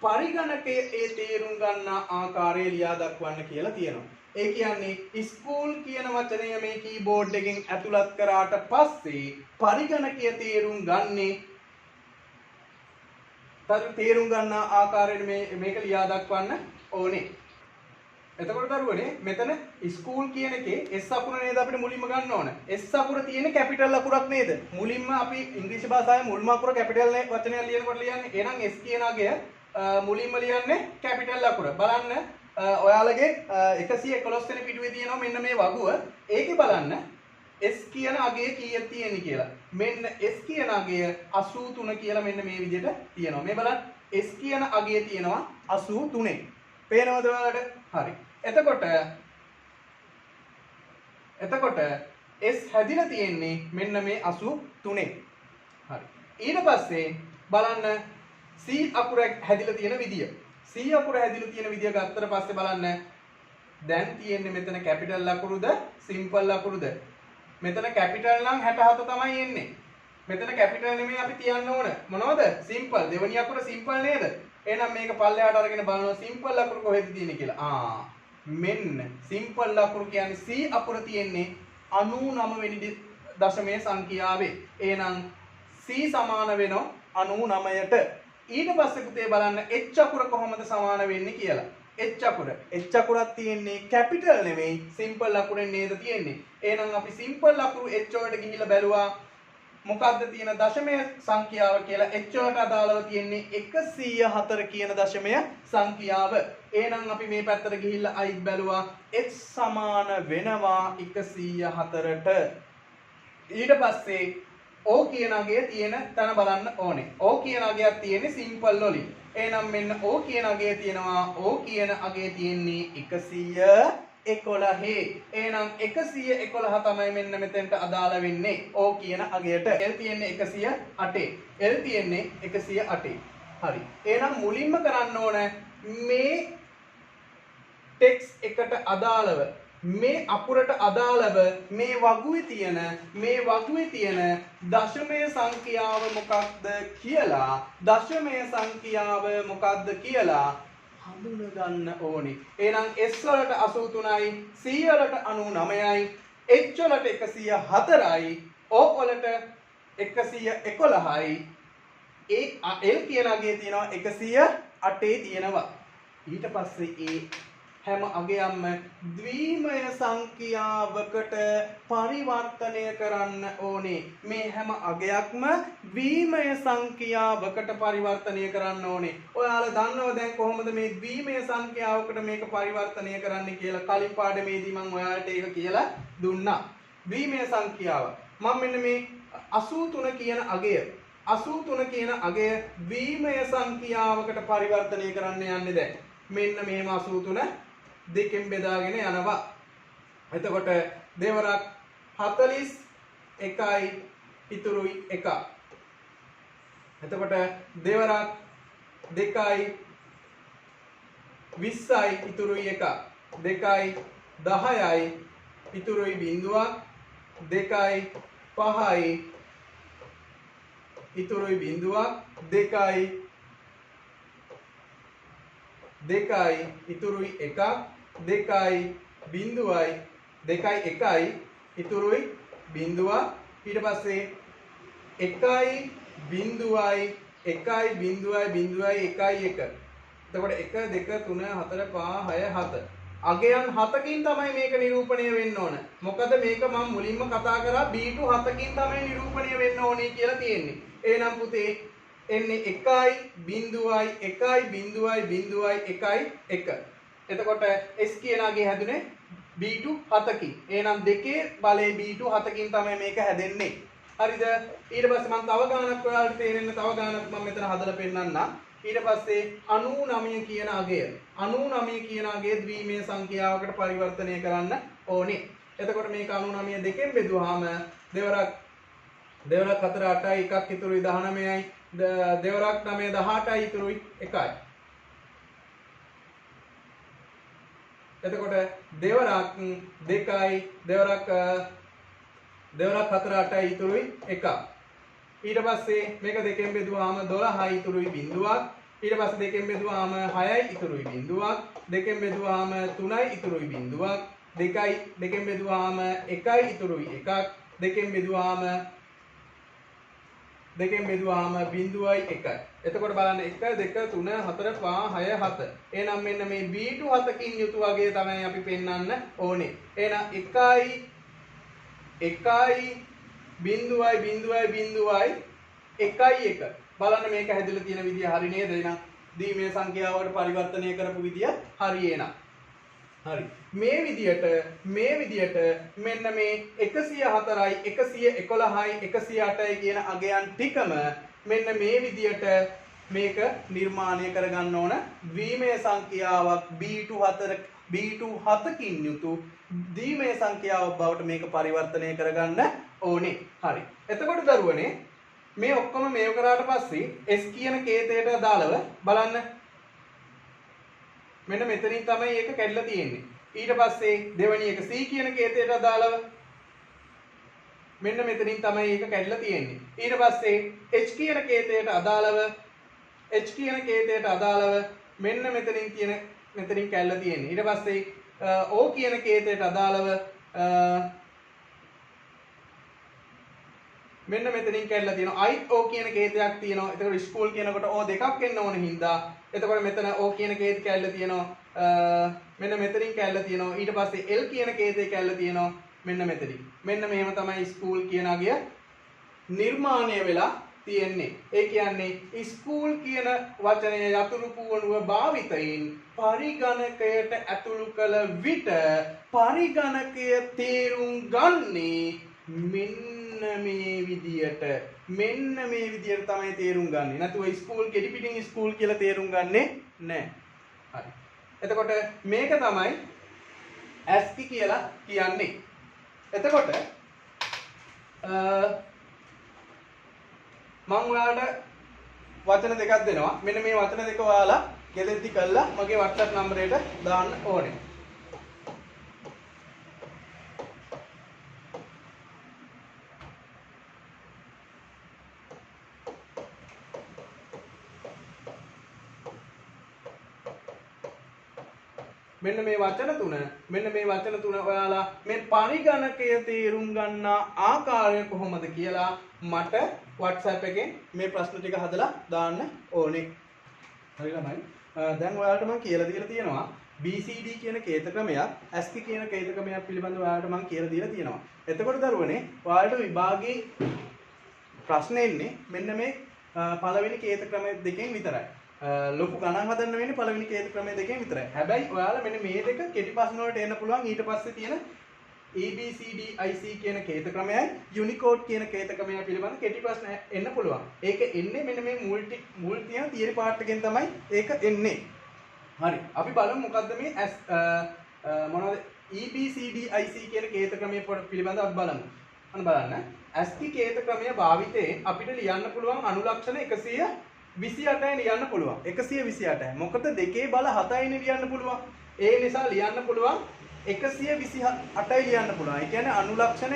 පරිගණකයේ ඒ තේරුම් ගන්නා ආකාරය ලියා දක්වන්න කියලා තියෙනවා. ඒ කියන්නේ ස්කූල් කියන වචනය මේ කීබෝඩ් එකෙන් ඇතුළත් කරාට පස්සේ පරිගණකයේ තේරුම් ගන්නා ආකාරයට මේක ලියා දක්වන්න ඕනේ. එතකොට දරුවනේ මෙතන ස්කූල් කියන එකේ S අකුර නේද අපිට මුලින්ම ගන්න ඕන. S අකුර තියෙන්නේ කැපිටල් අකුරක් නේද? මුලින්ම අපි ඉංග්‍රීසි භාෂාවේ මුල්ම අකුර කැපිටල් වචනයක් ලියනකොට ලියන්නේ. එහෙනම් S කියන අගය මුලින්ම ලියන්නේ කැපිටල් අකුර. බලන්න ඔයාලගේ 111 වෙනි පිටුවේ තියෙනවා මෙන්න මේ වගුව. ඒකේ බලන්න S කියන අගය කීයක් තියෙන්නේ කියලා. මෙන්න S කියන අගය 83 කියලා මෙන්න මේ විදිහට තියෙනවා. මේ බලන්න S කියන අගය තියෙනවා 83. පේනවද ඔයාලට? හරි. එතකොට S හැදිලා තියෙන්නේ මෙන්න මේ 83. හරි. ඊට පස්සේ බලන්න C අකුර හැදිලා තියෙන විදිය. C අකුර හැදිලා තියෙන විදිය ගත්තට පස්සේ බලන්න දැන් තියෙන්නේ මෙතන කැපිටල් අකුරුද සිම්පල් අකුරුද? මෙතන කැපිටල් නම් 67 තමයි එන්නේ. මෙතන කැපිටල් නෙමෙයි අපි තියන්න ඕන. මොනවද? සිම්පල්. දෙවෙනි අකුර සිම්පල් නේද? එහෙනම් මේක පල්ලෙහාට අරගෙන බලනවා සිම්පල් අකුරු කොහෙද තියෙන්නේ කියලා. මෙන්න සිම්පල් අකුරු කියන්නේ C අකුර තියෙන්නේ 99 වෙනි දශමයේ සංඛ්‍යාවේ. එහෙනම් C සමාන වෙනවා 99ට. ඊට පස්සේ පුතේ බලන්න H අකුර කොහොමද සමාන වෙන්නේ කියලා. H අකුරක් තියෙන්නේ කැපිටල් නෙමෙයි සිම්පල් අකුරෙන් නේද තියෙන්නේ. එහෙනම් අපි සිම්පල් අකුරු H වලට ගිහිල්ලා බැලුවා මොකක්ද තියෙන දශමය සංඛ්‍යාව කියලා. H වලට අදාළව තියෙන්නේ 104 කියන දශමය සංඛ්‍යාව. එහෙනම් අපි මේ පැත්තට ගිහිල්ලා අයිත් බැලුවා H සමාන වෙනවා 104ට. ඊට පස්සේ O කියන අගය තියෙන තැන බලන්න ඕනේ. O කියන අගයක් තියෙන්නේ සිම්පල් වලින්. එහෙනම් මෙන්න O කියන අගය තියෙනවා. O කියන අගය තියෙන්නේ 111. එහෙනම් 111 තමයි මෙන්න මෙතෙන්ට අදාළ වෙන්නේ. ඕ කියන අගයට. L තියෙන්නේ 108. L තියෙන්නේ 108. හරි. එහෙනම් මුලින්ම කරන්න ඕන මේ ටෙක්ස්ට් එකට අදාළව මේ අකුරට අදාළව මේ වගුවේ තියෙන දශමය සංඛ්‍යාව මොකක්ද කියලා හඳුන ගන්න ඕනේ. එහෙනම් S වලට 83යි, C වලට 99යි, H වලට 104යි, O වලට 111යි. L කියන අගය තියෙනවා 108 තියෙනවා. ඊට පස්සේ හැම අගයක්ම ද්විමය සංඛ්‍යාවකට පරිවර්තනය කරන්න ඕනේ. මේ හැම අගයක්ම ද්විමය සංඛ්‍යාවකට පරිවර්තනය කරන්න ඕනේ. ඔයාලා දන්නව දැන් කොහොමද මේ ද්විමය සංඛ්‍යාවකට මේක පරිවර්තනය කරන්න කියලා කලින් පාඩමේදී මම ඔයාලට ඒක කියලා දුන්නා. ද්විමය සංඛ්‍යාව. මම මෙන්න මේ 83 කියන අගය ද්විමය සංඛ්‍යාවකට පරිවර්තනය කරන්න යන්නේ දැන්. මෙන්න මෙහෙම 83 දෙකෙන් බෙදාගෙන යනවා. එතකොට දෙවරක් 41යි ඉතුරුයි 1. එතකොට දෙවරක් 2යි 20යි ඉතුරුයි 1. 2යි 10යි ඉතුරුයි බිඳුවක්. 2යි 5යි ඉතුරුයි බිඳුවක්. 2යි ඉතුරුයි 1. 2යි බිඳුවයි 2යි 1යි ඉතුරුයි බිඳුවක්. ඊට පස්සේ 1යි බිඳුවයි 1යි බිඳුවයි බිඳුවයි 1යි 1. එතකොට 1 2 3 4 5 6 7. අගයන් 7කින් තමයි මේක නිරූපණය වෙන්න ඕන. මොකද මේක මම මුලින්ම කතා කරා B2 7කින් තමයි නිරූපණය වෙන්න ඕනේ කියලා තියෙන්නේ. එහෙනම් පුතේ එන්නේ 1යි බිඳුවයි 1යි බිඳුවයි බිඳුවයි 1යි 1. එතකොට S කියන අගේ හැදුනේ B2 7කින්. එහෙනම් දෙකේ බලේ B2 7කින් තමයි මේක හැදෙන්නේ. හරිද? ඊට පස්සේ මම තව ගානක් ඔයාලට තේරෙන්න තව ගානක් මම මෙතන හදලා පෙන්නන්නම්. ඊට පස්සේ 99 කියන අගය ද්විමය සංඛ්‍යාවකට පරිවර්තනය කරන්න ඕනේ. එතකොට මේක 99 දෙකෙන් බෙදුවාම දෙවරක් 4 8යි එකක් ඉතුරුයි 19යි. දෙවරක් 9 18යි ඉතුරුයි 1යි. එතකොට දෙවරක් 2යි දෙවරක් 4 8යි ඉතුරුයි 1. ඊට පස්සේ මේක දෙකෙන් බෙදුවාම 12යි ඉතුරුයි බිඳුවක්. ඊට පස්සේ දෙකෙන් බෙදුවාම 6යි ඉතුරුයි බිඳුවක්. දෙකෙන් බෙදුවාම 3යි ඉතුරුයි බිඳුවක්. දෙකෙන් බෙදුවාම 1යි ඉතුරුයි 1ක්. දෙකෙන් බෙදුවාම බිඳුවයි 1යි. එතකොට බලන්න 1 2 3 4 5 6 7. එහෙනම් මෙන්න මේ B2 7කින් යුතු වගේ තමයි අපි පෙන්වන්න ඕනේ. එහෙනම් 1යි බිඳුවයි බිඳුවයි බිඳුවයි 1යි 1. බලන්න මේක හැදලා තියෙන විදිය හරි නේද? එහෙනම් ද්විමය සංඛ්‍යාවකට පරිවර්තනය කරපු විදිය හරි එනවා. හරි. මේ විදියට මෙන්න මේ 104යි 111යි 108යි කියන අගයන් ටිකම මෙන්න මේ විදියට මේක නිර්මාණය කරගන්න ඕන ද්විමය සංඛ්‍යාවක් B2 7කින් යුතු ද්විමය සංඛ්‍යාවක් බවට මේක පරිවර්තනය කරගන්න ඕනේ. හරි. එතකොට දරුවනේ මේ ඔක්කොම මේව කරාට පස්සේ S කියන කේතයට අදාළව බලන්න මෙන්න මෙතනින් තමයි ඒක කැඩලා තියෙන්නේ. ඊට පස්සේ දෙවෙනි එක C කියන කේතයට අදාළව මෙන්න මෙතනින් තමයි ඒක කැඩලා තියෙන්නේ. ඊට පස්සේ H කියන කේතයට අදාළව මෙන්න මෙතනින් කැඩලා තියෙන්නේ. ඊට පස්සේ O කියන කේතයට අදාළව මෙන්න මෙතනින් කැඩලා තියෙනවා. I O කියන කේතයක් තියෙනවා. එතකොට ස්කූල් කියනකොට O දෙකක් එන්න ඕන හින්දා එතකොට මෙතන O කියන කේත කැඩලා තියෙනවා. මෙන්න මෙතනින් කැඩලා තියෙනවා. ඊට පස්සේ L කියන කේතේ කැඩලා තියෙනවා. මෙන්න මෙතනින්. මෙන්න මෙහෙම තමයි ස්කූල් කියන අගය නිර්මාණය වෙලා තියෙන්නේ. ඒ කියන්නේ ස්කූල් කියන වචනය යතුරු පුවනුව භාවිතයින් පරිගණකයට ඇතුළු කළ විට පරිගණකය තේරුම් ගන්නේ මෙන්න මේ විදියට තමයි තේරුම් ගන්නේ. නැතුව ස්කූල් කෙටි පිටින් ස්කූල් කියලා තේරුම් ගන්නේ නැහැ. හරි. එතකොට මේක තමයි ASCII කියලා කියන්නේ. එතකොට මම ඔයාලට වචන දෙකක් දෙනවා. මෙන්න මේ වචන දෙක ඔයාලා ගෙදරදී කරලා මගේ WhatsApp නම්බරයට දාන්න ඕනේ. මෙන්න මේ වචන තුන ඔයාලා මේ පරිගණකය තේරුම් ගන්නා ආකාරය කොහොමද කියලා මට WhatsApp එකෙන් මේ ප්‍රශ්න ටික හදලා දාන්න ඕනේ. හරි ළමයි. දැන් ඔයාලට මම කියලා දීලා තියෙනවා BCD කියන කේත ක්‍රමයක් ASCII කියන කේත ක්‍රමයක් පිළිබඳව ඔයාලට මම කියලා දීලා තියෙනවා. එතකොට දරුවනේ ඔයාලට විභාගයේ ප්‍රශ්න එන්නේ මෙන්න මේ පළවෙනි කේත ක්‍රම දෙකෙන් විතරයි. ලොකු ගණන් හදන්න වෙන්නේ පළවෙනි කේත ක්‍රමය දෙකෙන් විතරයි. හැබැයි ඔයාලා මෙන්න මේ දෙක කෙටි ප්‍රශ්න වලට එන්න පුළුවන්. ඊට පස්සේ තියෙන EBCDIC කියන කේත ක්‍රමයයි Unicode කියන කේත ක්‍රමය පිළිබඳ කෙටි ප්‍රශ්න එන්න පුළුවන්. ඒක එන්නේ මෙන්න මේ මුල් තියෙන තියරි පාර්ට් එකෙන් තමයි ඒක එන්නේ. හරි. අපි බලමු මොකද්ද මේ මොනවද EBCDIC කියන කේත ක්‍රමය පිළිබඳව අපි බලමු. අන්න බලන්න. ASCII කේත ක්‍රමය භාවිතයෙන් අපිට ලියන්න පුළුවන් අනුලක්ෂණ 128යි ලියන්න පුළුවන්. 128යි. මොකද දෙකේ බල 7යිනේ ලියන්න පුළුවන්. ඒ නිසා ලියන්න පුළුවන් 128යි ලියන්න පුළුවන්. ඒ කියන්නේ අනුලක්ෂණ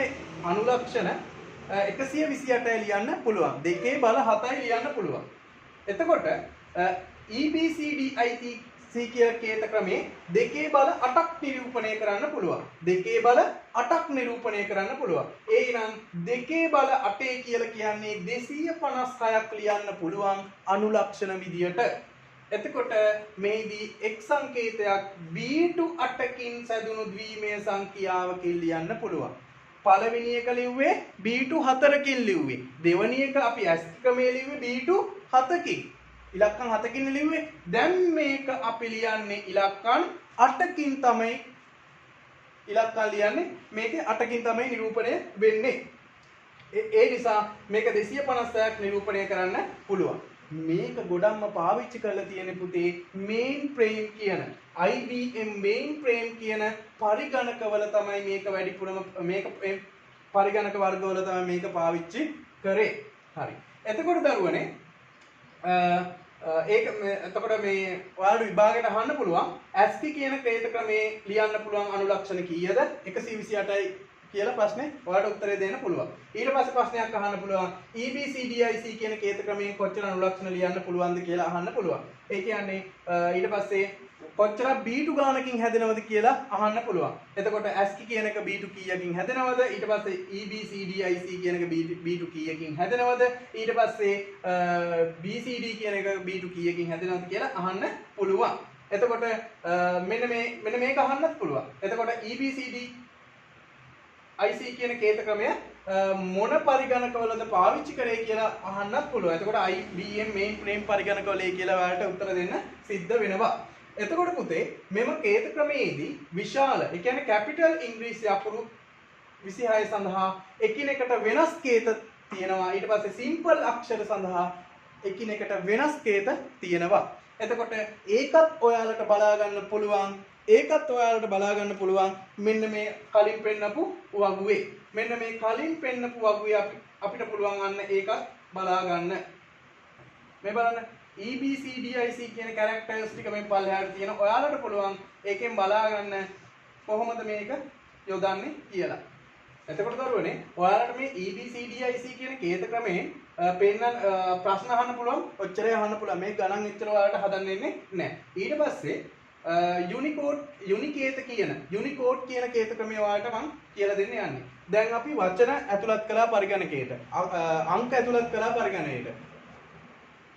128යි ලියන්න පුළුවන්. දෙකේ බල 7යි ලියන්න පුළුවන්. එතකොට EBCDIC කියන කේත ක්‍රමේ දෙකේ බල 8ක් නිරූපණය කරන්න පුළුවන්. දෙකේ බල 8ක් නිරූපණය කරන්න පුළුවන්. එහෙනම් දෙකේ බල 8 කියලා කියන්නේ 256ක් ලියන්න පුළුවන් අනුලක්ෂණ විදියට. එතකොට මේදී x සංකේතයක් b/8කින් සැදුණු ද්විමය සංඛ්‍යාවකින් ලියන්න පුළුවන්. පළවෙනි එක ලිව්වේ b/4කින් ලිව්වේ. දෙවෙනි එක අපි ASCII ක්‍රමයේ ලිව්වේ b/7කින්. ඉලක්කම් 7කින් ලිව්වේ. දැන් මේක අපි ලියන්නේ ඉලක්කම් 8කින් තමයි ඉලක්කම් ලියන්නේ. මේකේ 8කින් තමයි නිරූපණය වෙන්නේ. ඒ නිසා මේක 256ක් නිරූපණය කරන්න පුළුවන්. මේක ගොඩක්ම පාවිච්චි කරලා තියෙන පුතේ mainframe කියන IBM mainframe කියන පරිගණකවල තමයි මේක වැඩිපුරම මේක පරිගණක වර්ගවල තමයි මේක පාවිච්චි කරේ. හරි. එතකොට දරුවනේ එතකොට මේ ඔයාලට විභාගයට අහන්න පුළුවන් ASCII කියන කේත ක්‍රමේ ලියන්න පුළුවන් අනුලක්ෂණ කීයද 128යි කියලා ප්‍රශ්නේ ඔයාලට උත්තරේ දෙන්න පුළුවන්. ඊට පස්සේ ප්‍රශ්නයක් අහන්න පුළුවන් EBCDIC කියන කේත ක්‍රමයෙන් කොච්චර අනුලක්ෂණ ලියන්න පුළුවන්ද කියලා අහන්න පුළුවන්. ඒ කියන්නේ ඊට පස්සේ කොච්චර B2 ගානකින් හැදෙනවද කියලා අහන්න පුළුවන්. එතකොට ASCII කියන එක B2 කීයකින් හැදෙනවද? ඊට පස්සේ EBCDIC කියන එක B2 කීයකින් හැදෙනවද? ඊට පස්සේ BCD කියන එක B2 කීයකින් හැදෙනවද කියලා අහන්න පුළුවන්. එතකොට මෙන්න මේක අහන්නත් පුළුවන්. එතකොට EBCDIC කියන කේත ක්‍රමය මොන පරිගණකවලද පාවිච්චි කරේ කියලා අහන්නත් පුළුවන්. එතකොට IBM mainframe පරිගණකවලේ කියලා ඔයාලට උත්තර දෙන්න සිද්ධ වෙනවා. එතකොට පුතේ මෙම කේත ක්‍රමයේදී විශාල ඒ කියන්නේ කැපිටල් ඉංග්‍රීසි අකුරු 26 සඳහා එකිනෙකට වෙනස් කේත තියෙනවා. ඊට පස්සේ සිම්පල් අක්ෂර සඳහා එකිනෙකට වෙනස් කේත තියෙනවා. එතකොට ඒකත් ඔයාලට බලා ගන්න පුළුවන්. මෙන්න මේ කලින් පෙන්නපු වගුවේ. මෙන්න මේ කලින් පෙන්නපු වගුවේ අපිට පුළුවන් අන්න ඒකත් බලා ගන්න. මේ බලන්න EBCDIC කියන කැරක්ටර්ස් ටික මේ පල්ලෙහාට තියෙන ඔයාලට පුළුවන් ඒකෙන් බලා ගන්න කොහොමද මේක යොදන්නේ කියලා. එතකොට දරුවනේ ඔයාලට මේ EBCDIC කියන කේත ක්‍රමයෙන් පෙන්නන ප්‍රශ්න අහන්න පුළුවන්. ඔච්චරේ අහන්න පුළුවන්. මේ ගණන් එච්චර ඔයාලට හදන්න වෙන්නේ නැහැ. ඊට පස්සේ Unicode කියන කේත ක්‍රමය ඔයාලට මම කියලා දෙන්න යන්නේ. දැන් අපි වචන ඇතුළත් කළා පරිගණකයට. අංක ඇතුළත් කළා පරිගණකයට.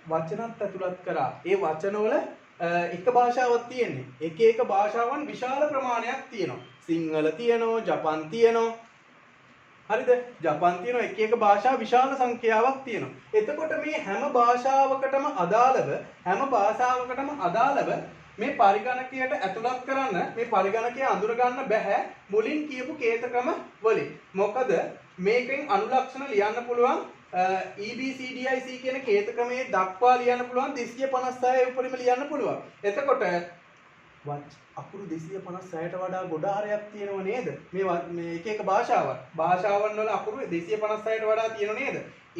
වචනත් ඇතුළත් කරා. ඒ වචනවල එක භාෂාවක් තියෙන්නේ. එක භාෂාවන් විශාල ප්‍රමාණයක් තියෙනවා. සිංහල තියෙනවා, ජපන් තියෙනවා. හරිද? ජපන් තියෙනවා එක භාෂා විශාල සංඛ්‍යාවක් තියෙනවා. එතකොට මේ හැම භාෂාවකටම අදාළව මේ පරිගණකයට ඇතුළත් කරන්න මේ පරිගණකය අඳුර ගන්න බෑ මුලින් කියපු කේත ක්‍රම වලින්. මොකද මේකෙන් අනුලක්ෂණ ලියන්න පුළුවන් EBCDIC කියන කේත ක්‍රමයේ දක්වා ලියන්න පුළුවන් 256 උපරිම ලියන්න පුළුවන්. එතකොට අකුරු 256ට වඩා ගොඩාරයක් තියෙනව නේද? මේ එක එක භාෂාවන් වල අකුරු 256ට වඩා තියෙනව නේද?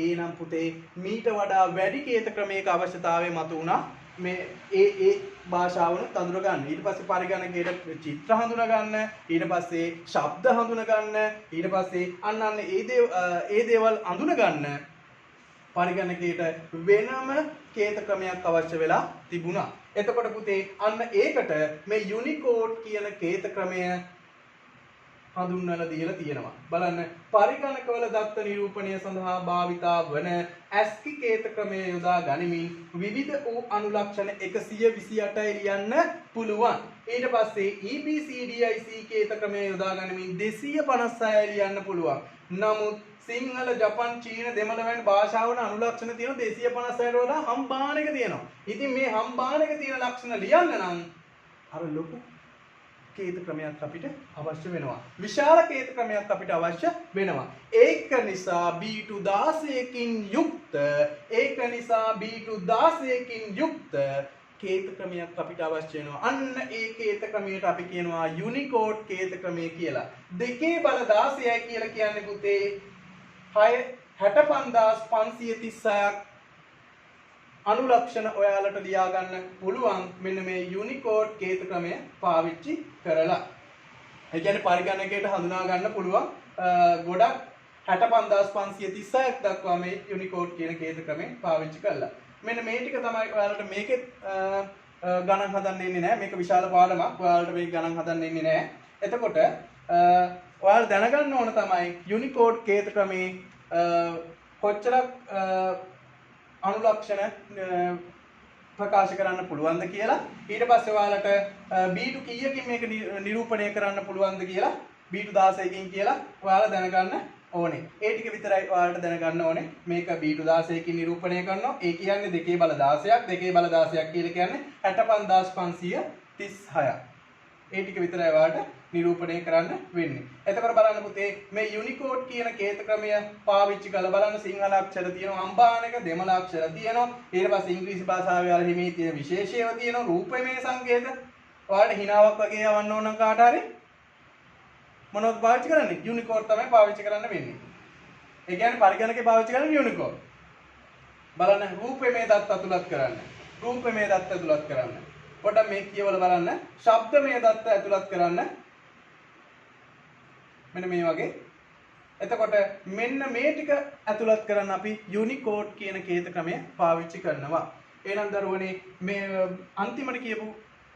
එහෙනම් පුතේ මීට වඩා වැඩි කේත ක්‍රමයක අවශ්‍යතාවය මතු වුණා. මේ ඒ භාෂාවනුත් අඳුන ගන්න. ඊට පස්සේ පරිගණකයට චිත්‍ර හඳුනා ගන්න, ඊට පස්සේ ශබ්ද හඳුනා ගන්න, ඊට පස්සේ අන්න ඒ දේවල් අඳුන ගන්න පරිගණකයට වෙනම කේත ක්‍රමයක් අවශ්‍ය වෙලා තිබුණා. එතකොට පුතේ අන්න ඒකට මේ යුනිකෝඩ් කියන කේත ක්‍රමය හඳුන්වලා දීලා තියෙනවා. බලන්න පරිගණකවල දත්ත නිරූපණය සඳහා භාවිතා වන ASCII කේත ක්‍රමය යොදා ගනිමින් විවිධ වූ අනුලක්ෂණ 128යි ලියන්න පුළුවන්. ඊට පස්සේ EBCDIC කේත ක්‍රමය යොදා ගනිමින් 256යි ලියන්න පුළුවන්. නමුත් සිංහල, ජපන්, චීන, දෙමළ වැනි භාෂාවල අනුලක්ෂණ තියෙන 256ට වඩා හම්බානක තියෙනවා. ඉතින් මේ හම්බානක තියෙන ලක්ෂණ ලියන්න නම් අර ලොකු කේත ක්‍රමයක් අපිට අවශ්‍ය වෙනවා. විශාල කේත ක්‍රමයක් අපිට අවශ්‍ය වෙනවා. ඒක නිසා B16කින් යුක්ත කේත ක්‍රමයක් අපිට අවශ්‍ය වෙනවා. අන්න ඒ කේත ක්‍රමයට අපි කියනවා යුනිකෝඩ් කේත ක්‍රමය කියලා. 2 බල 16යි කියලා කියන්නේ පුතේ 65536ක් අනුලක්ෂණ ඔයාලට ලියා ගන්න පුළුවන් මෙන්න මේ යුනිකෝඩ් කේත ක්‍රමය පාවිච්චි කරලා. ඒ කියන්නේ පරිගණකයට හඳුනා ගන්න පුළුවන් ගොඩක් 65536ක් දක්වා මේ යුනිකෝඩ් කියන කේත ක්‍රමය පාවිච්චි කරලා. මෙන්න මේ ටික තමයි ඔයාලට මේකෙත් ගණන් හදන්න ඉන්නේ නැහැ. මේක විශාල පාඩමක්. ඔයාලට මේක ගණන් හදන්න ඉන්නේ නැහැ. එතකොට ඔයාලා දැනගන්න ඕන තමයි යුනිකෝඩ් කේත ක්‍රමේ කොච්චරක් අනුලක්ෂණ ප්‍රකාශ කරන්න පුළුවන්ද කියලා. ඊට පස්සේ ඔයාලට B2 කීයකින් මේක නිරූපණය කරන්න පුළුවන්ද කියලා B2 16කින් කියලා ඔයාලා දැනගන්න ඕනේ. ඒ ටික විතරයි ඔයාලට දැනගන්න ඕනේ. මේක B2 16කින් නිරූපණය කරනවා. ඒ කියන්නේ 2 බල 16ක්. 2 බල 16ක් කියලා කියන්නේ 65536ක්. ඒ ටික විතරයි ඔයාලට නිරූපණය කරන්න වෙන්නේ. එතකොට බලන්න පුතේ මේ යුනිකෝඩ් කියන කේත ක්‍රමය පාවිච්චි කරලා බලන්න සිංහල අක්ෂර තියෙනවා, අම්බානක දෙමළ අක්ෂර තියෙනවා, ඊට පස්සේ ඉංග්‍රීසි භාෂාවේ වල හිමේ තියෙන විශේෂයව තියෙනවා, රූපමය සංකේත. ඔයාලට හිනාවක් වගේ යවන්න ඕන නම් කාට හරි මොනවද පාවිච්චි කරන්නේ? යුනිකෝඩ් තමයි පාවිච්චි කරන්න වෙන්නේ. ඒ කියන්නේ පරිගණකේ පාවිච්චි කරන යුනිකෝඩ්. බලන්න රූපමය දත් ඇතුළත් කරන්න. රූපමය දත් ඇතුළත් කරන්න. පොඩ්ඩක් මේක කියවලා බලන්න. ශබ්දමය දත් ඇතුළත් කරන්න. මෙන්න මේ වගේ. එතකොට මෙන්න මේ ටික ඇතුළත් කරන්න අපි යුනිකෝඩ් කියන කේත ක්‍රමය පාවිච්චි කරනවා. එහෙනම් දරුවනේ මේ අන්තිමට කියපු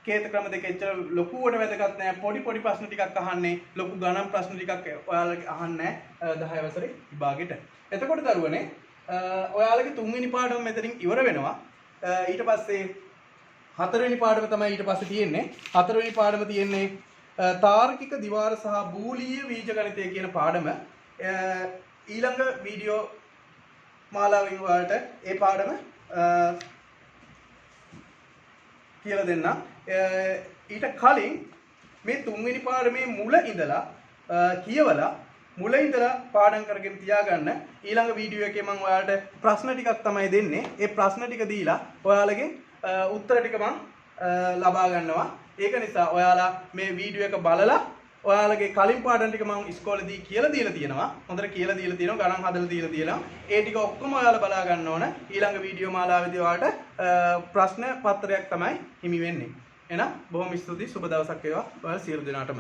කේත ක්‍රම දෙක ඇත්තට ලොකුවට වැදගත් නෑ. පොඩි ප්‍රශ්න ටිකක් අහන්නේ. ලොකු ගණන් ප්‍රශ්න ටිකක් ඔයාලා අහන්නේ 10 වසරේ විභාගෙට. එතකොට දරුවනේ ඔයාලගේ 3 වෙනි පාඩම මෙතනින් ඉවර වෙනවා. ඊට පස්සේ 4 වෙනි පාඩම තමයි ඊට පස්සේ තියෙන්නේ. 4 වෙනි පාඩම තියෙන්නේ තාර්කික දිවාර සහ බූලීය බීජගණිතය කියන පාඩම. ඊළඟ වීඩියෝ මාලාවෙන් වලට ඒ පාඩම කියලා දෙන්න. ඊට කලින් මේ 3 වෙනි පාඩමේ මුල ඉඳලා කියවලා මුල ඉඳලා පාඩම් කරගෙන තියාගන්න. ඊළඟ වීඩියෝ එකේ මම ඔයාලට ප්‍රශ්න ටිකක් තමයි දෙන්නේ. ඒ ප්‍රශ්න ටික දීලා ඔයාලගෙන් උත්තර ටික මම ලබා ගන්නවා. ඒක නිසා ඔයාලා මේ වීඩියෝ එක බලලා ඔයාලගේ කලින් පාඩම් ටික මම ඉස්කෝලේදී කියලා දීලා තියෙනවා. හොඳට කියලා දීලා තියෙනවා. ගණන් හදලා දීලා තියෙනවා. ඒ ටික ඔක්කොම ඔයාලා බලා ගන්න ඕන. ඊළඟ වීඩියෝ මාලාවේදී ඔයාලට ප්‍රශ්න පත්‍රයක් තමයි හිමි වෙන්නේ. එහෙනම් බොහොම ස්තුතියි. සුබ දවසක් වේවා ඔයාලා සියලු දෙනාටම.